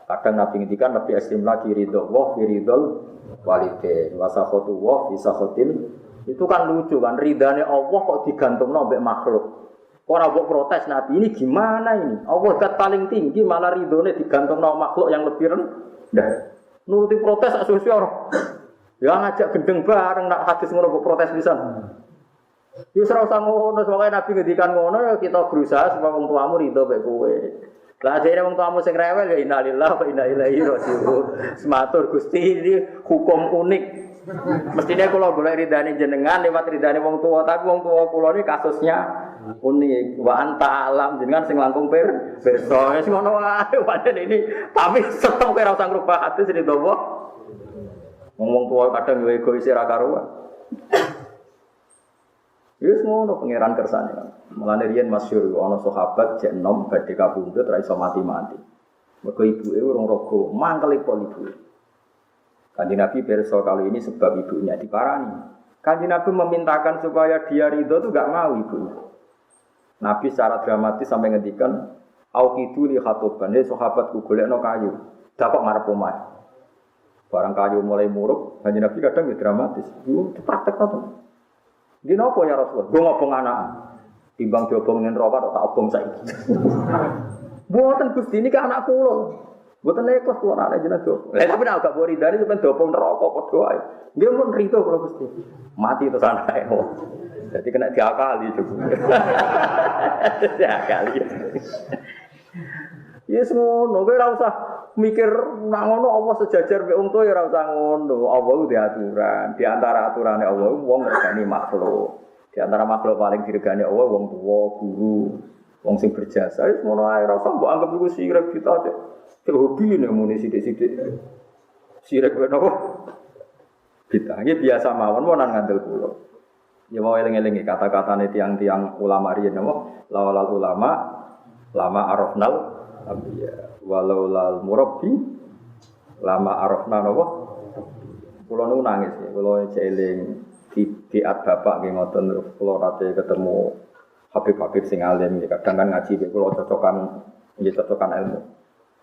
Kadang Nabi ngendikan lebih ekstrim lagi ridho wa fi ridhol walidain wa sakhatu wa fi sakhatil. Itu kan lucu kan ridane Allah kok digantungno mbek makhluk. Ora mbok protes Nabi ini gimana ini? Allah zat paling tinggi malah ridhone digantungno makhluk yang lebih rendah. Nuruti protes asuh-asuh ora. Ya ngajak gendeng bareng nak hadis ngono mbok protes pisan. Yo ora usah ngono, soalnya Nabi ngendikan ngono ya kita berusaha supaya wong tuamu ridho mek kowe. Lah jare wong tuamu sing rewel ya innalillahi wa inna ilaihi raji'un. Sematur Gusti ini hukum unik. Mestine kula golek ridane jenengan lewat ridane wong tuwa, tapi wong tuwa kula ini kasusnya unik. Wa anta alam jenengan sing langkung pirsa. Wis ngono wae pancen ini. Tapi tetep kowe ora usah ngrubah hadis iki to, Pak. Wong tuwa kadang yo egois ora karuan. Wis ngono pangeran kersane kan. Mulane riyen masyhur ana sahabat jek enom badhe kapundhut ra iso mati-mati. Mergo ibuke urung raga, mangkel ibuke. Kanjeng Nabi pirsa kali ini sebab ibunya diparani. Kanjeng Nabi memintakan supaya dia ridho itu enggak mau ibunya. Nabi secara dramatis sampai ngendikan, "Auqidu li khatoban, he sahabatku golekno kayu, dakok ngarep omah." Barang kayu mulai muruk, Kanjeng Nabi kadang ya dramatis. Iku dipraktekno to. Di nopo ya Rasulullah? Gue ngobong anak, timbang diobongin rokok tak obong saiki. Buatan Gusti ini ke anak pulau, buatan nekos tuan anak jenazah jopo. Tapi nak agak bori dari sampai diobong rokok podo aja. Dia pun rito kalau Gusti mati itu sana ya. Jadi kena diakali juga. Diakali. Ya semua, nggak usah mikir nak ngono Allah sejajar be untu ya ora usah ngono. Allah ku diaturan. Di antara aturane Allah wong ngergani makhluk. Di antara makhluk paling diregani Allah wong tuwa, guru, wong sing berjasa. Wis ngono ae ora usah mbok anggap iku sirik kita aja. Cek hobi nek muni sithik-sithik. Sirik kok napa? Kita iki biasa mawon monan ngandel kula. Ya mau eling-eling kata-katane tiang-tiang ulama riyen napa? Lawal ulama lama arafnal ambiya. Walau lal murabbi lama arafna napa kula nu nangis ya kula eling di bapak nggih ngoten kula nate ketemu Habib-habib sing alim kadang kan ngaji kula cocokan nggih cocokan ilmu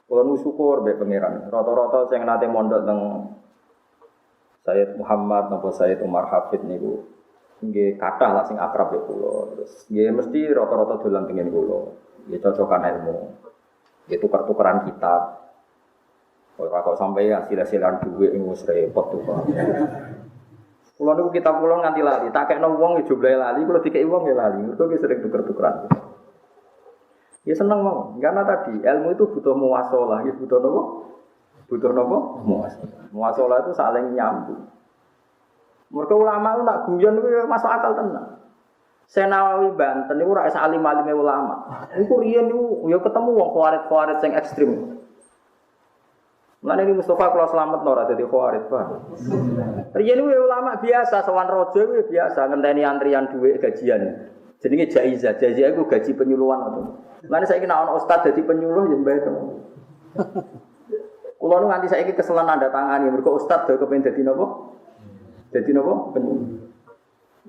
kula nu syukur mbek pangeran rata-rata sing nate mondok teng Sayyid Muhammad napa Sayyid Umar Hafid niku nggih kathah lah sing akrab ya kula terus nggih mesti rata-rata dolan pengen kula nggih cocokan ilmu. Itu tukar-tukaran kitab. Ora kok sampai hasil-hasilan duit wis repot tuh, Pak. Kulo niku kitab kulo nganti lali, tak kekno wong ya jumlahe lali, kulo dikeki wong ya lali. Mergo ki sering tuker-tukeran. Ya seneng mau. Karena tadi ilmu itu butuh muwasalah, ya butuh napa? Butuh napa? Muwasalah. Muwasalah itu saling nyambung. Mergo ulama ku nak guyon iku ya masuk akal tenan. Senawawi Banten niku ora alim-alime ulama. Niku riyen niku ya ketemu wong khawarit-khawarit sing ekstrem. Mulane ini Mustafa kula slametno ora dadi khawarit, Pak. Riyen niku ulama biasa sowan raja kuwi biasa ngenteni antrian dhuwit gajian. Jenenge jaizah. Jaizah iku gaji penyuluhan atau. Mulane saiki nek ana ustaz dadi penyuluh ya mbae to. Kula nu nganti saiki keselen nanda tangani mergo ustaz do kepengin dadi napa? Dadi napa? Penyuluh.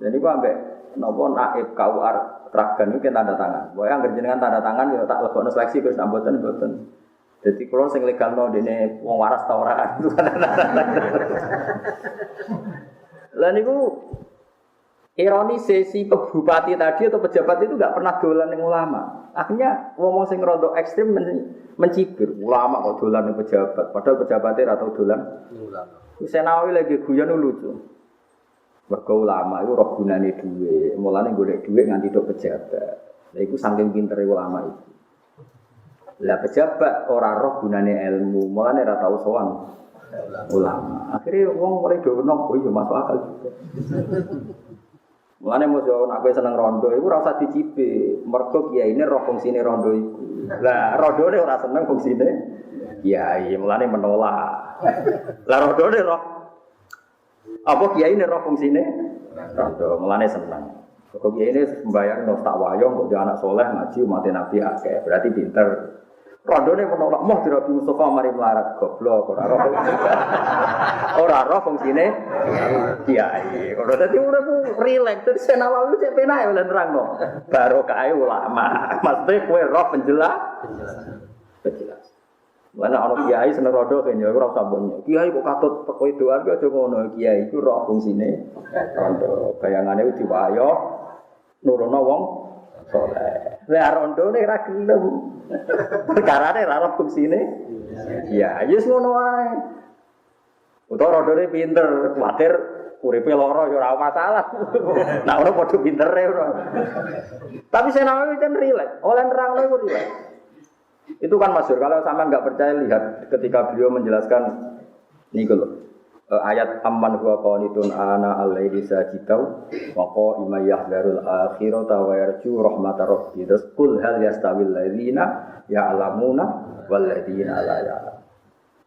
Jadi ku ambek nopo naib KUR Ragan itu tanda tangan. Boy angger jenengan tanda tangan ya tak lebokno seleksi terus mboten. Jadi kula sing legalno dene wong waras ta ora. Lah niku ironi sesi bupati tadi atau pejabat itu enggak pernah dolan ning ulama. Akhirnya wong sing rada ekstrem mencibir ulama kok dolan ning pejabat, padahal pejabatnya ora tau dolan ning ulama. Senawi lagi guyon lucu. Mergo ulama itu roh gunane dhuwit, mulane golek dhuwit nganti tok pejabat. Lha iku saking pintere ulama itu. Lah pejabat ora roh gunane ilmu, mulane ora tau sowan ulama. Akhire wong mulai dono, oh iya masuk akal juga. Mulane mesti nek kowe seneng rondo iku ora usah dicipe, mergo kiyaine roh fungsine rondo iku. Lah rondone ora seneng fungsine kiai, mulane menolak. Lah rondone roh apa kiai ini roh fungsine? Rondo, mulane seneng. Kok kiai ini sembayang no tak wayang kok dia anak soleh ngaji umat Nabi akeh, berarti pinter. Rondone menolak moh di Nabi Mustafa mari melarat goblok ora roh. Ora roh fungsine kiai. Ora dadi urip rileks terus Senawawi cek penak oleh nerangno. Barokah ulama. Maksudnya kowe roh penjelas. Mana ana kiai seneng rodo kene ora usah mbok. Kiai kok katut perkodoan ki aja ngono. Kiai iku ro fungsine rondo. Bayangane ku diwayo nurono wong saleh. Lah rondone ra gelem. Perkarane ra ro fungsine. Ya, wis ngono wae. Utawa rondone pinter, kuwatir uripe lara ya ora masalah. Nek ora padha pintere ora. Tapi Senawi kan rileks. Oleh nerangno iku rileks. Itu kan masyhur. Kalau sama enggak percaya lihat ketika beliau menjelaskan niku lho. Ayat amman huwa qanitun ana al-laili sajidau wa qa'ima yahdharul akhirata wa yarju rahmatar rabbi. Qul hal yastawil ladzina ya'lamuna wal ladzina la ya'lam.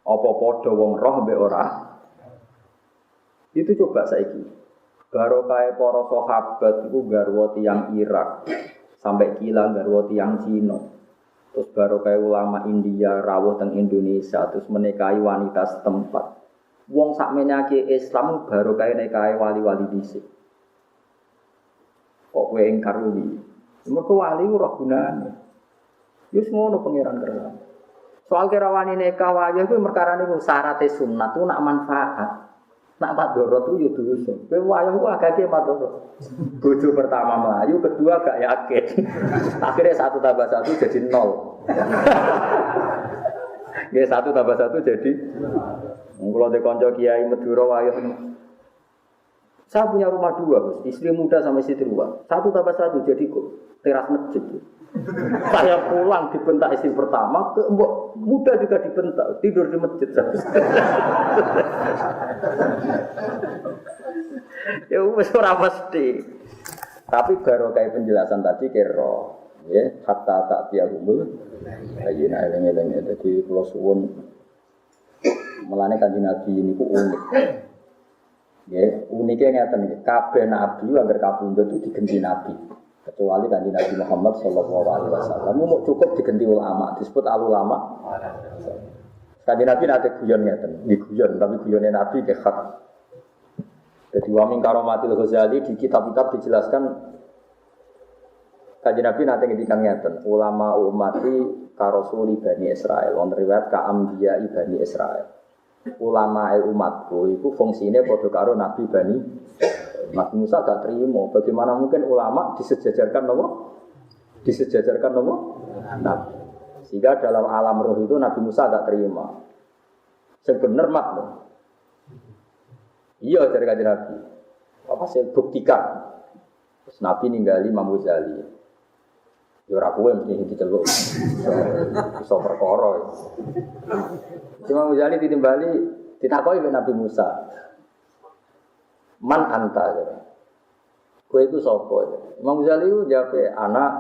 Apa padha wong roh mbek ora? Itu coba saiki. Barokah para sahabat iku garwa tiyang Irak sampai kilang garwa tiyang Cina. Terus barokah ulama India rawuh teng Indonesia terus menikahi wanita setempat. Wong sak menyake Islam barokah nikahi wali-wali dhisik. Kok kowe ingkar kuwi? Mergo wali ora gunane. Wis ngono pangeran kersa. Soal kerawani nikah wae kuwi perkarane ku syaraté sunat ku nak manfaat. Nak madharat ku yo dosa. Kowe wayah ku agake madharat. Bojo pertama mlayu, kedua gak yakin. Akhirnya 1 tambah 1 jadi 0. Ya 1 tambah 1 jadi. Kalau ada konco kiai Madura wayah. Saya punya rumah 2, Bos. Istri muda sama istri tua. 1 tambah 1 jadi teras masjid. Saya pulang dibentak istri pertama, ke mbok muda juga dibentak, tidur di masjid. Ya wis ora mesti. Tapi barokah penjelasan tadi kira ya hatta tak tiagumul ayina eleng-eleng dadi kula suwun melane Kanjeng Nabi niku unik. Ya, unike ngeten iki, kabeh nabi agar kapundhut itu diganti nabi. Kecuali Kanjeng Nabi Muhammad sallallahu alaihi wasallam mau cukup diganti ulama, disebut al-ulama. Kanjeng Nabi nate guyon ngeten, guyon tapi guyone Nabi ke hak. Jadi wa min karomatil Ghazali di kitab-kitab dijelaskan Kanjeng Nabi nate ngendikan ngeten, ulama ummati karosuli Bani Israil, on riwayat ka ambiya Bani Israil. Ulama umatku itu fungsinya padha karo Nabi Bani Nabi Musa gak terima. Bagaimana mungkin ulama disejajarkan nopo? Disejajarkan nopo? Nabi. Sehingga dalam alam roh itu Nabi Musa gak terima. Sebenar mak loh. Iya dari Kanjeng Nabi. Apa saya buktikan? Terus Nabi ninggali Imam Ghazali. Ya ora kowe mesti diceluk. Iso perkara. Imam Ghazali ditimbali ditakoki oleh Nabi Musa. Man anta ya. Kowe iku sapa ya? Imam Ghazali ku jawab anak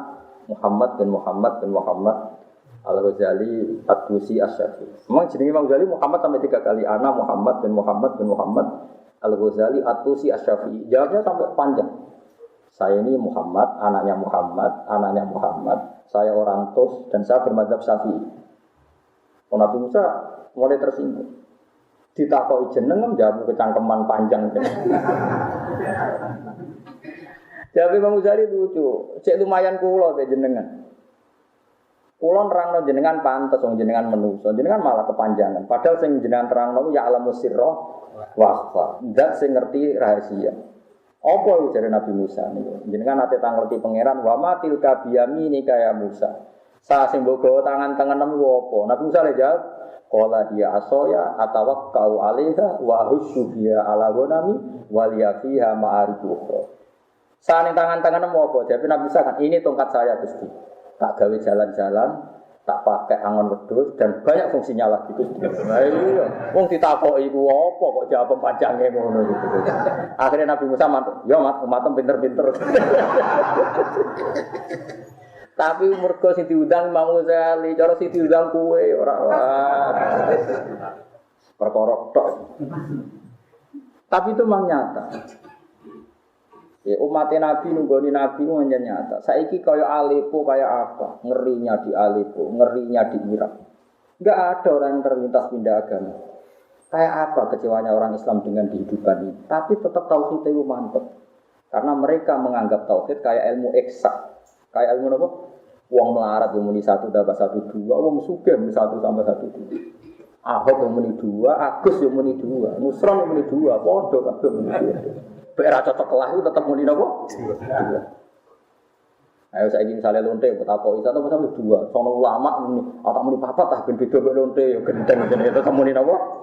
Muhammad bin Muhammad bin Muhammad Al-Ghazali At-Tusi Asy-Syafi'i. Memang jenenge Imam Ghazali Muhammad sampai 3 kali, anak Muhammad bin Muhammad bin Muhammad Al-Ghazali At-Tusi Asy-Syafi'i. Jawabnya sampai panjang. Saya ini Muhammad, anaknya Muhammad, saya orang Tus dan saya bermadzhab Syafi'i. Nabi Musa mulai tersinggung. Ditakoki jeneng jawab kecangkeman panjang. Jawab Imam Ghazali lucu, cek lumayan kula be jenengan. Kula nerangno jenengan pantes wong jenengan menungso, jenengan malah kepanjangan. Padahal sing jenengan terangno ya alamus sirra wa akhfa. Ndak sing ngerti rahasia. Apa itu dari Nabi Musa niku? Jenengan nate tangerti pangeran wa ma tilka biyamini kaya Musa. Sa sing mbok gawa tangan tengenem ku apa? Nabi Musa le jawab, qala dia asoya atawakkau 'alaiha wa husyu biha ala ghanami wal yafiha ma'arifu. Sa ning tangan tengenem apa? Jawab Nabi Musa kan ini tongkat saya Gusti. Tak gawe jalan-jalan, tak pakai angon wedhus dan banyak fungsinya lagi Gusti. Nah iya, wong ditakoki iku apa kok jawab panjange ngono gitu. Akhirnya Nabi Musa mantuk, "Ya Mat, umatem pinter-pinter." Tapi mergo sing diundang Imam Ghazali, cara sing diundang kowe ora perkara tok. Tapi itu memang nyata. Ya, umat Nabi nunggoni Nabi itu hanya nyata. Saiki kaya Aleppo kaya apa? Ngerinya di Aleppo, ngerinya di Irak. Enggak ada orang yang terlintas pindah agama. Kayak apa kecewanya orang Islam dengan kehidupan ini? Tapi tetap tauhid itu mantap. Karena mereka menganggap tauhid kayak ilmu eksak. Kayak ilmu apa? Wong melarat yang muni 1 tambah 1 2, wong sugih muni 1 tambah 1 2. Ahok yang muni 2, Agus yang muni 2, Nusron yang muni 2, padha kabeh muni 2. Nek ra cocok kelah itu tetep muni napa? 2. Ayo saiki misale lonte betapa isa to sampe 2. Sono ulama muni, tak muni 4 tah ben beda mek lonte ya gendeng ngene tetep muni napa?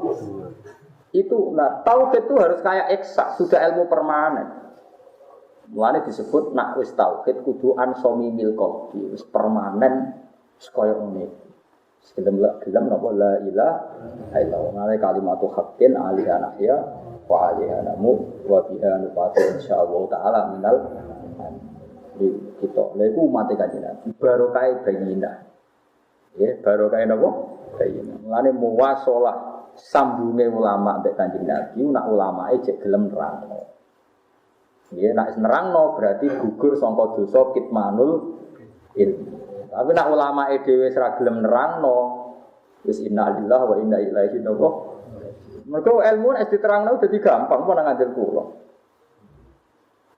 Itu nah tauhid itu harus kayak eksak, sudah ilmu permanen. Mulane disebut nak wis tauhid kudu ansomi mil qalbi, wis permanen kaya ngene. Gelem napa la ilaha illallah. Nale kalimatu haqqin aliha nahya wa aliha namu wa biha nufatu insyaallah taala minal kita. Lha iku umat kanjeng Nabi barokah bayina. Ya, barokah napa? Bayina. Mulane muwasalah sambunge ulama mbek kanjeng Nabi, nak ulamae jek gelem nerangno. Ya, nak nerangno berarti gugur sangka dosa kitmanul ilmi. Tapi nak ulama dhewe ora gelem nerangno, wis inna lillahi wa inna ilaihi raji'un. Mergo ilmu nek diterangno dadi gampang apa nang ngandel kula.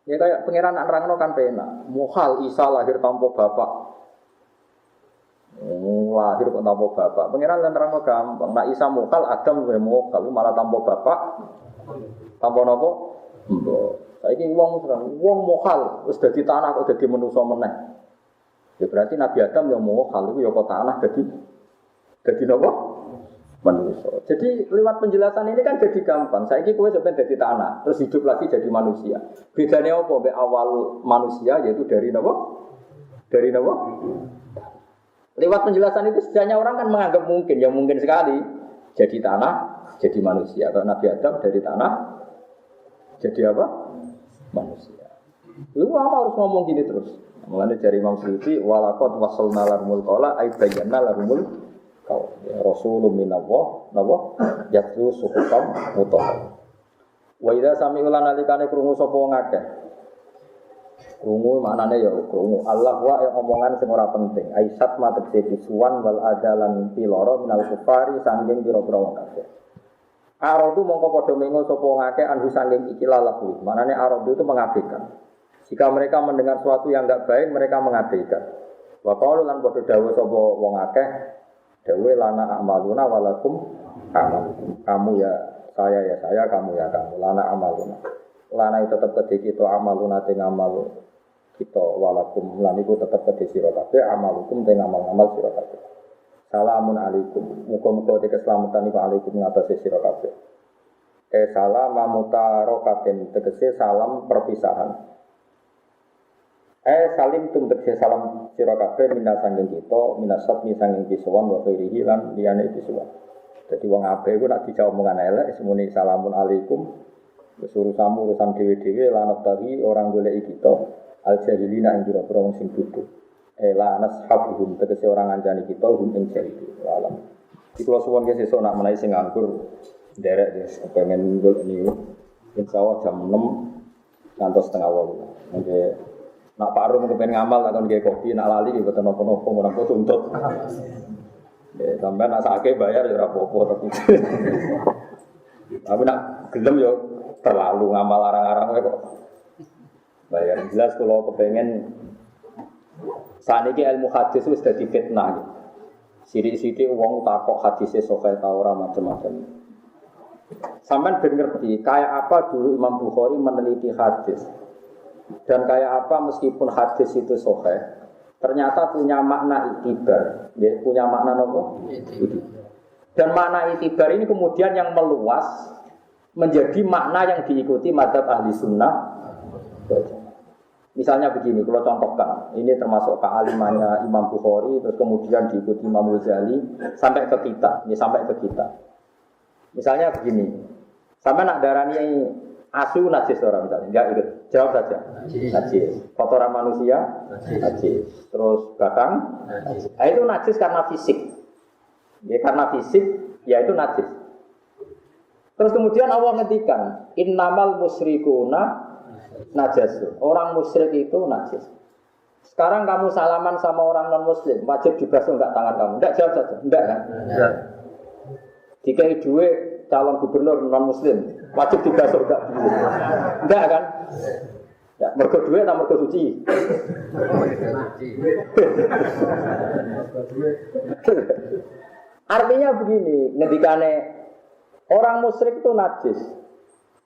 Ya kayak pangeran nak nerangno kan penak. Muhal Isa lahir tanpa bapak. Lahir kok tanpa bapak. Pangeran lan nerangno gampang. Nak Isa muhal Adam wae muhal malah tanpa bapak. Tanpa napa? Mbok. Saiki wong muhal wis dadi tanah kok dadi manusa meneh. Ya berarti Nabi Adam yang muhal iku ya kok tanah dadi napa? Manusa. Jadi lewat penjelasan ini kan jadi gampang. Saiki kowe sampeyan dadi tanah, terus hidup lagi jadi manusia. Bedane apa mbek awal manusia yaitu dari napa? Dari napa? Lewat penjelasan itu setidaknya orang kan menganggap mungkin, ya mungkin sekali jadi tanah, jadi manusia. Kalau Nabi Adam dari tanah jadi apa? Manusia. Lu harus ngomong gini terus. Mulane dari Imam Suyuti walaqad wasalna larumul qala ay bayyana larumul qaul. Rasulun minallah napa yatlu suhufam mutahhar. Wa idza sami'u lan alikane krungu sapa wong akeh. Krungu maknane ya krungu Allah wa omongan sing ora penting. Aisat matekse bisuwan wal adalan piloro minal kufari sanging pira-pira wong kafir. Aradu mongko padha mengo sapa ngake anhu sanging iki lalahu. Manane aradu itu mengabaikan. Jika mereka mendengar sesuatu yang enggak baik, mereka mengabaikan. Wa qalu lan padha dawuh sapa wong akeh, dawuh lana amaluna walakum amalukum. Kamu ya saya, kamu ya kamu. Lana amaluna. Lana itu tetep kedhe kita amaluna te ngamal kita walakum lan iku tetep kedhe sira kabeh amalukum te ngamal-ngamal sira kabeh. Salamun alaikum. Muga-muga te keselamatan iku alaikum ngatasi sira kabeh. Salam mutarokatin tegese salam perpisahan. Salim tum tegese salam sira kabeh minas sanging kita, minasat misanging kisuwan wa khairihi lan liyane kisuwan. Dadi wong ape iku nek dijawab omongan elek semuni salamun alaikum. Wis urusan dhewe-dhewe lan tadi orang goleki kita al jahilina ing pira-pira wong sing bodho. La nashabuhum tegese orang ngancani kita hum ing jahili alam. Iki kula suwun ge sesuk nak menawi sing nganggur nderek wis pengen ngul niku. Insyaallah jam 6 ngantos setengah 8. Mengke nak Pak Rum kepen ngamal tak kon nggih kopi nak lali iki boten napa-napa ora kok tuntut. Ya sampean nak sakake bayar ya ora apa-apa tapi. Tapi nak gelem yo terlalu ngamal arang-arang kok. Bayar jelas kalau kepengen saat ini ilmu hadis itu sudah difitnah. Sidik-sidik uang takok hadisnya sahih ta ora macam-macam. Sampeyan ben ngerti kayak apa dulu Imam Bukhari meneliti hadis. Dan kayak apa meskipun hadis itu sahih, ternyata punya makna itibar, ya, punya makna apa? Dan makna itibar ini kemudian yang meluas menjadi makna yang diikuti madzhab ahli sunnah. Misalnya begini, kalau contohkan, ini termasuk kealimannya Imam Bukhari, terus kemudian diikuti Imam Ghazali sampai ke kita, ini sampai ke kita. Misalnya begini, sampai nak darani asu najis orang misalnya, enggak ikut, jawab saja. Najis. Kotoran manusia, najis. Terus batang, najis. Nah, itu najis karena fisik. Ya karena fisik, ya itu najis. Terus kemudian Allah ngendikan, innamal musyrikuna najasun. Orang musyrik itu najis. Sekarang kamu salaman sama orang non muslim, wajib dibasuh enggak tangan kamu? Enggak, jawab saja. Enggak kan? Enggak. Jika duit calon gubernur non muslim, wajib dibasuh enggak? Enggak kan? Ya, mergo duwe ta mergo suci. Artinya begini, ngendikane orang musyrik itu najis.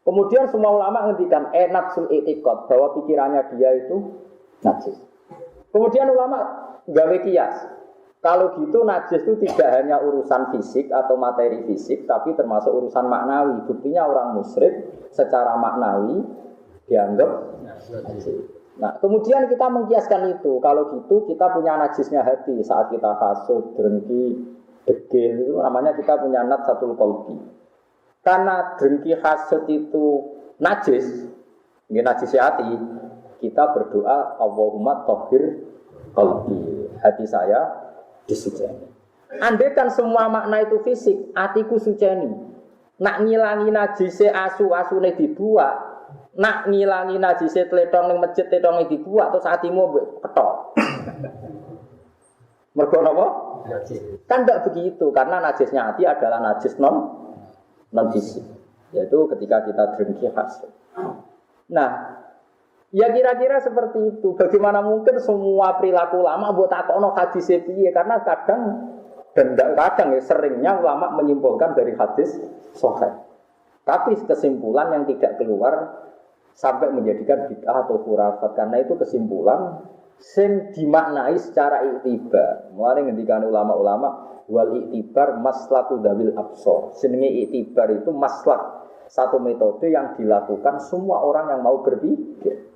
Kemudian semua ulama ngendikan natsul i'tiqad bahwa pikirannya dia itu najis. Kemudian ulama gawe kias. Kalau gitu najis itu tidak hanya urusan fisik atau materi fisik, tapi termasuk urusan maknawi. Buktinya orang musyrik secara maknawi dianggap najis. Nah, kemudian kita mengkiaskan itu. Kalau gitu kita punya najisnya hati saat kita hasud, dengki, degil itu namanya kita punya natsatul qalbi. Karena dengki hasud itu najis, ini najis hati. Kita berdoa Allahumma tahhir qalbi. Hati saya disuceni. Andai kan semua makna itu fisik, hatiku suceni. Nak ngilangi najise asu-asune dibuat, nak ngilangi najise tletong ning masjid tletonge dibuat terus hatimu ketok. Mergo napa? Kan tidak begitu karena najisnya hati adalah najis non fisik. Yaitu ketika kita dengki hasud. Nah, ya kira-kira seperti itu. Bagaimana mungkin semua perilaku ulama buat takokno hadis piye? Karena kadang ya seringnya ulama menyimpulkan dari hadis sahih. Tapi kesimpulan yang tidak keluar sampai menjadikan bid'ah atau khurafat karena itu kesimpulan sing dimaknai secara iktibar. Mulane ngendikan ulama-ulama wal iktibar maslaku dzawil absar. Jenenge iktibar itu maslak, satu metode yang dilakukan semua orang yang mau berpikir.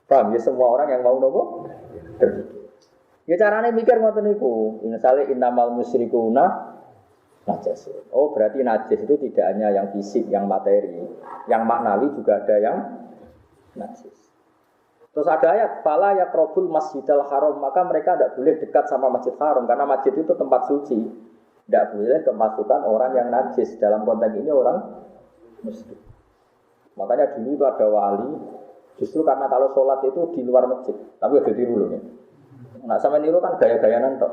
Paham ya, semua orang yang mau nopo berpikir. Ya carane mikir ngoten niku. Misale innamal musyrikuna najis. Oh, berarti najis itu tidak hanya yang fisik, yang materi, yang maknawi juga ada yang najis. Terus ada ayat fala yaqrabul masjidal haram, maka mereka tidak boleh dekat sama masjid haram karena masjid itu tempat suci. Tidak boleh kemasukan orang yang najis. Dalam konteks ini orang musyrik. Makanya dulu itu ada wali justru karena kalau sholat itu di luar masjid, tapi udah tiru loh ya. Nah sama niru kan gaya-gayanan tok.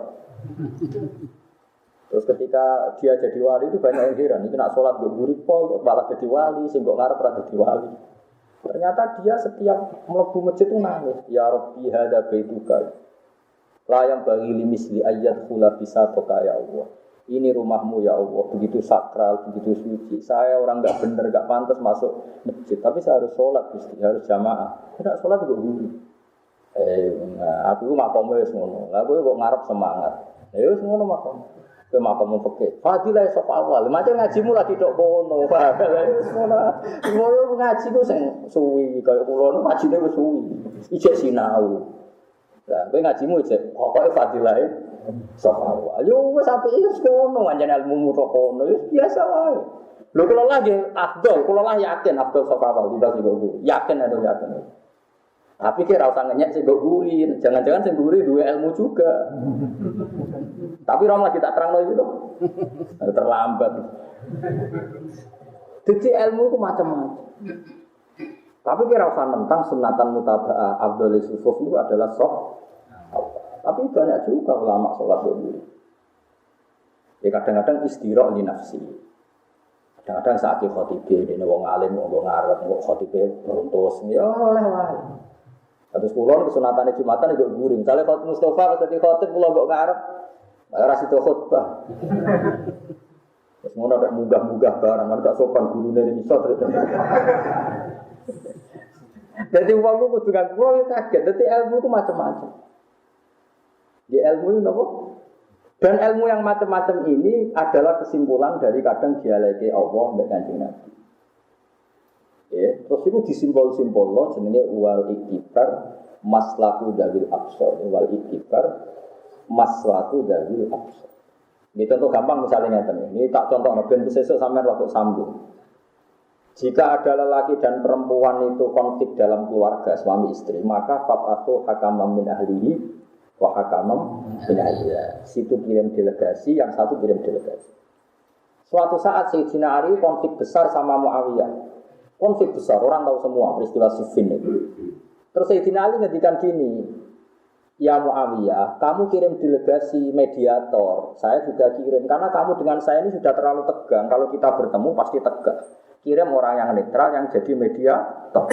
Terus ketika dia jadi wali itu banyak yang heran. Ini nak sholat bergurih pol, malah jadi wali, sehingga ngarep pernah jadi wali. Ternyata dia setiap melebu masjid itu nangis. Ya Rabbi hadza baituka. La yang bagi limisli ayat khula bisa toka ya Allah. Ini rumahmu ya Allah. Begitu sakral, begitu suci. Saya orang enggak benar, enggak pantas masuk masjid. Tapi saya harus sholat, harus jamaah. Tidak sholat bergurih. Aku makammu wis ngono. Lah kowe kok ngarep semangat. Ya wis ngono makammu. Kowe makammu peke. Fadilah sapa awal. Macam ngajimu lagi tok kono. Wis ngono. Ngono ngaji ku sing suwi kaya kula nu ngajine wis suwi. Ijek sinau. Lah kowe ngajimu ijek pokoke fadilah sapa awal. Yo wis sampe wis kono anjane ilmumu tok kono. Wis biasa wae. Lho kula lagi afdol, kula lah yakin afdol sapa awal tidak sing guru. Yakin ada yakin. Tapi kira usah ngenyek sing gurin, jangan-jangan sing guri duwe ilmu juga. Tapi orang lagi tak terang itu terlambat. Jadi ilmu itu macam-macam. Tapi kira usah tentang sunatan mutaba'ah Abdul Yusuf itu adalah sok. Tapi banyak juga ulama sholat guri. Ya kadang-kadang istirah li nafsi. Kadang-kadang saat khotibah ini wong alim, wong ngarep, wong khotibah beruntus. Ya oleh wae. Terus kulon kesunatan Jumatan juga guring. Misalnya kalau Mustafa ketika khotib pulau gak ngarep, ora sido khutbah. Terus ngono ada munggah-munggah barang, kan gak sopan guru dari iso terus. Jadi uangku kudu kan kulo kaget. Jadi ilmu itu macam-macam. Di ilmu itu apa? Dan ilmu yang macam-macam ini adalah kesimpulan dari kadang dialeke Allah mbek Kanjeng Nabi. Ya, terus itu disimpul-simpul loh jenenge wal iktibar maslaku dzawil absar. Wal iktibar maslaku dzawil absar. Ini contoh gampang misalnya ngeten. Ini tak contoh ben sesuk sampean waktu sambung. Jika ada lelaki dan perempuan itu konflik dalam keluarga suami istri, maka fa'atu hakamam min ahlihi wa hakamam min ahliha. Situ kirim delegasi, yang satu kirim delegasi. Suatu saat Sayyidina Ali konflik besar sama Muawiyah. Konflik besar, orang tahu semua peristiwa Siffin itu. Terus Sayyidina Ali ngendikan gini, ya Muawiyah, kamu kirim delegasi mediator, saya juga kirim. Karena kamu dengan saya ini sudah terlalu tegang, kalau kita bertemu pasti tegang. Kirim orang yang netral yang jadi mediator.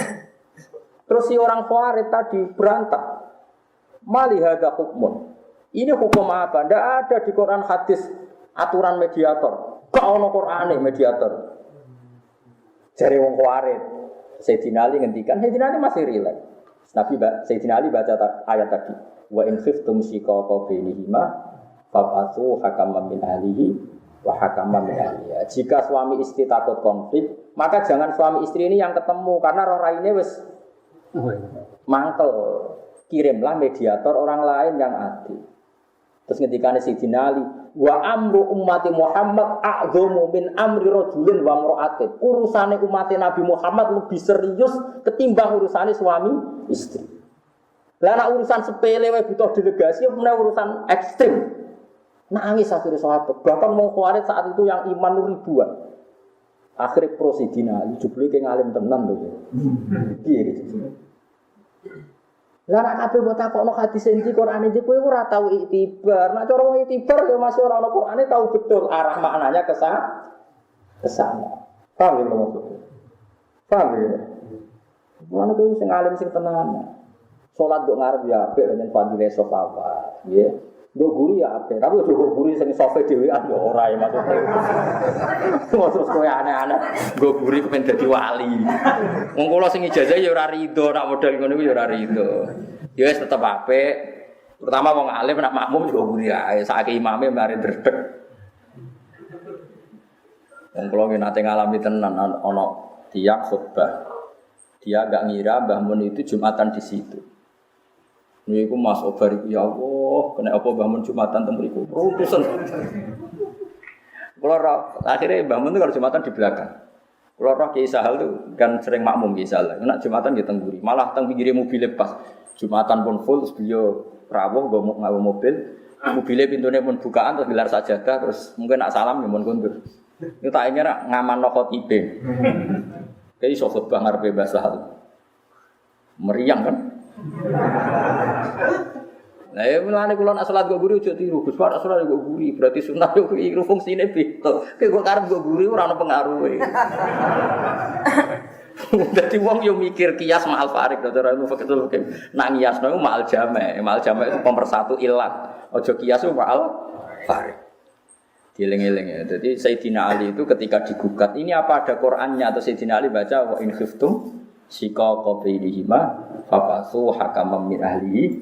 Terus si orang Khawarij tadi berantah. Mali hadza hukmun. Ini hukum apa? Tidak ada di Quran hadis aturan mediator. Kau ono Qurane mediator. Jare wong Khawarij. Sayyidina Ali ngendikan, Sayyidina Ali masih rileks. Sayyidina Ali baca ayat tadi. Wa in khiftum shiqaqa bainihima fab'atsu hakaman min ahlihi wa hakaman min ahliha. Jika suami istri takut konflik, maka jangan suami istri ini yang ketemu karena roh raine wis mangkel. Kirimlah mediator orang lain yang adil. Terus ngendikane Sayyidina Ali, wa amru ummati Muhammad a'dhamu min amri rajulin wa imra'atin. Urusane umat Nabi Muhammad lebih serius ketimbang urusane suami istri. Lah nek urusan sepele wae butuh delegasi, apa urusan ekstrim. Nangis akhirnya sahabat. Bahkan mau Khawarij saat itu yang iman ribuan. Akhirnya pro Sayyidina Ali jebule ke ngalim tenan lho. Piye gitu. Lah nek kabeh mbok takokno hadis iki Quran iki kowe ora tau iktibar. Nek cara wong iktibar ya masih ora ono Qurane tahu betul arah maknanya ke sana. Paham ya maksudnya? Paham ya? Mana kuwi sing alim sing tenan. Salat kok ngarep ya apik lan fadile sofa nggih. Nduk guri ya apik, tapi ojo guri sing sofe dhewean ya ora ya maksudnya. Terus kowe aneh-aneh nggo guri kepen dadi wali. Wong kula sing ijazah ya ora rido nak model ngono iku ya ora rido. Ya wis tetep apik. Terutama wong alim nak makmum juga guri ae, saiki imame mari dredeg. Wong kula nate ngalami tenan ana tiyang khutbah. Dia enggak ngira Mbah Mun itu Jumatan di situ. Niku Mas Obar iku ya Allah, kena apa Mbah Mun Jumatan teng mriku. Rutusen. Kula akhirnya Mbah Mun itu kalau Jumatan di belakang. Kula roh Kiai Sahal itu kan sering makmum Kiai Sahal. Nek Jumatan nggih teng mburi, malah teng pinggire mobil pas. Jumatan pun full terus beliau rawuh nggawa mobil. Mobilnya pintunya pun bukaan terus gelar sajadah terus mungkin nak salam ya mun kundur. Itu tak ingin ngamanno khotibe. Kayak iso khutbah ngarepe Mbah Sahal. Meriang kan? Nah, ya mulane kula nak salat go guri aja tiru. Gus Pak salat go guri, berarti sunah yo iku fungsine beda. Kayak kok karep go guri ora ono pengaruhe. Dadi wong yo mikir kias ma'al farik to ora betul nak ngiasno iku ma'al jama'. Ma'al jama' itu pemersatu ilat. Aja kias ma'al farik. Dieling-eling ya. Jadi Sayyidina Ali itu ketika digugat, ini apa ada Qur'annya atau Sayyidina Ali baca wa in khiftum shiqaqa bainihima fab'atsu hakaman min ahlihi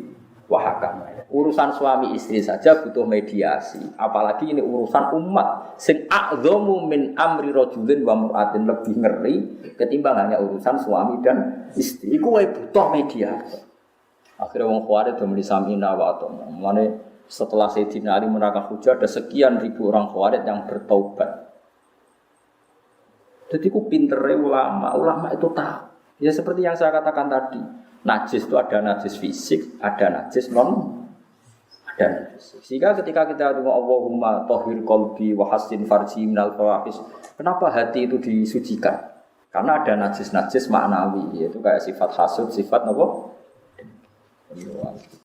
wa hakaman. Urusan suami istri saja butuh mediasi, apalagi ini urusan umat sing a'dhamu min amri rajulin wa mar'atin, lebih ngeri ketimbang hanya urusan suami dan istri. Iku wae butuh mediasi. Akhirnya wong Khawarij do muni samina wa atona. Mane setelah Sayyidina Ali menerangkan hujah ada sekian ribu orang Khawarij yang bertaubat. Jadi ku pintere ulama itu tahu. Ya seperti yang saya katakan tadi, najis itu ada najis fisik, ada najis non, ada najis. Sehingga ketika kita doa Allahumma tahhir qalbi wa hassin farji minal fawahish, kenapa hati itu disucikan? Karena ada najis-najis maknawi, yaitu kayak sifat hasud, sifat apa?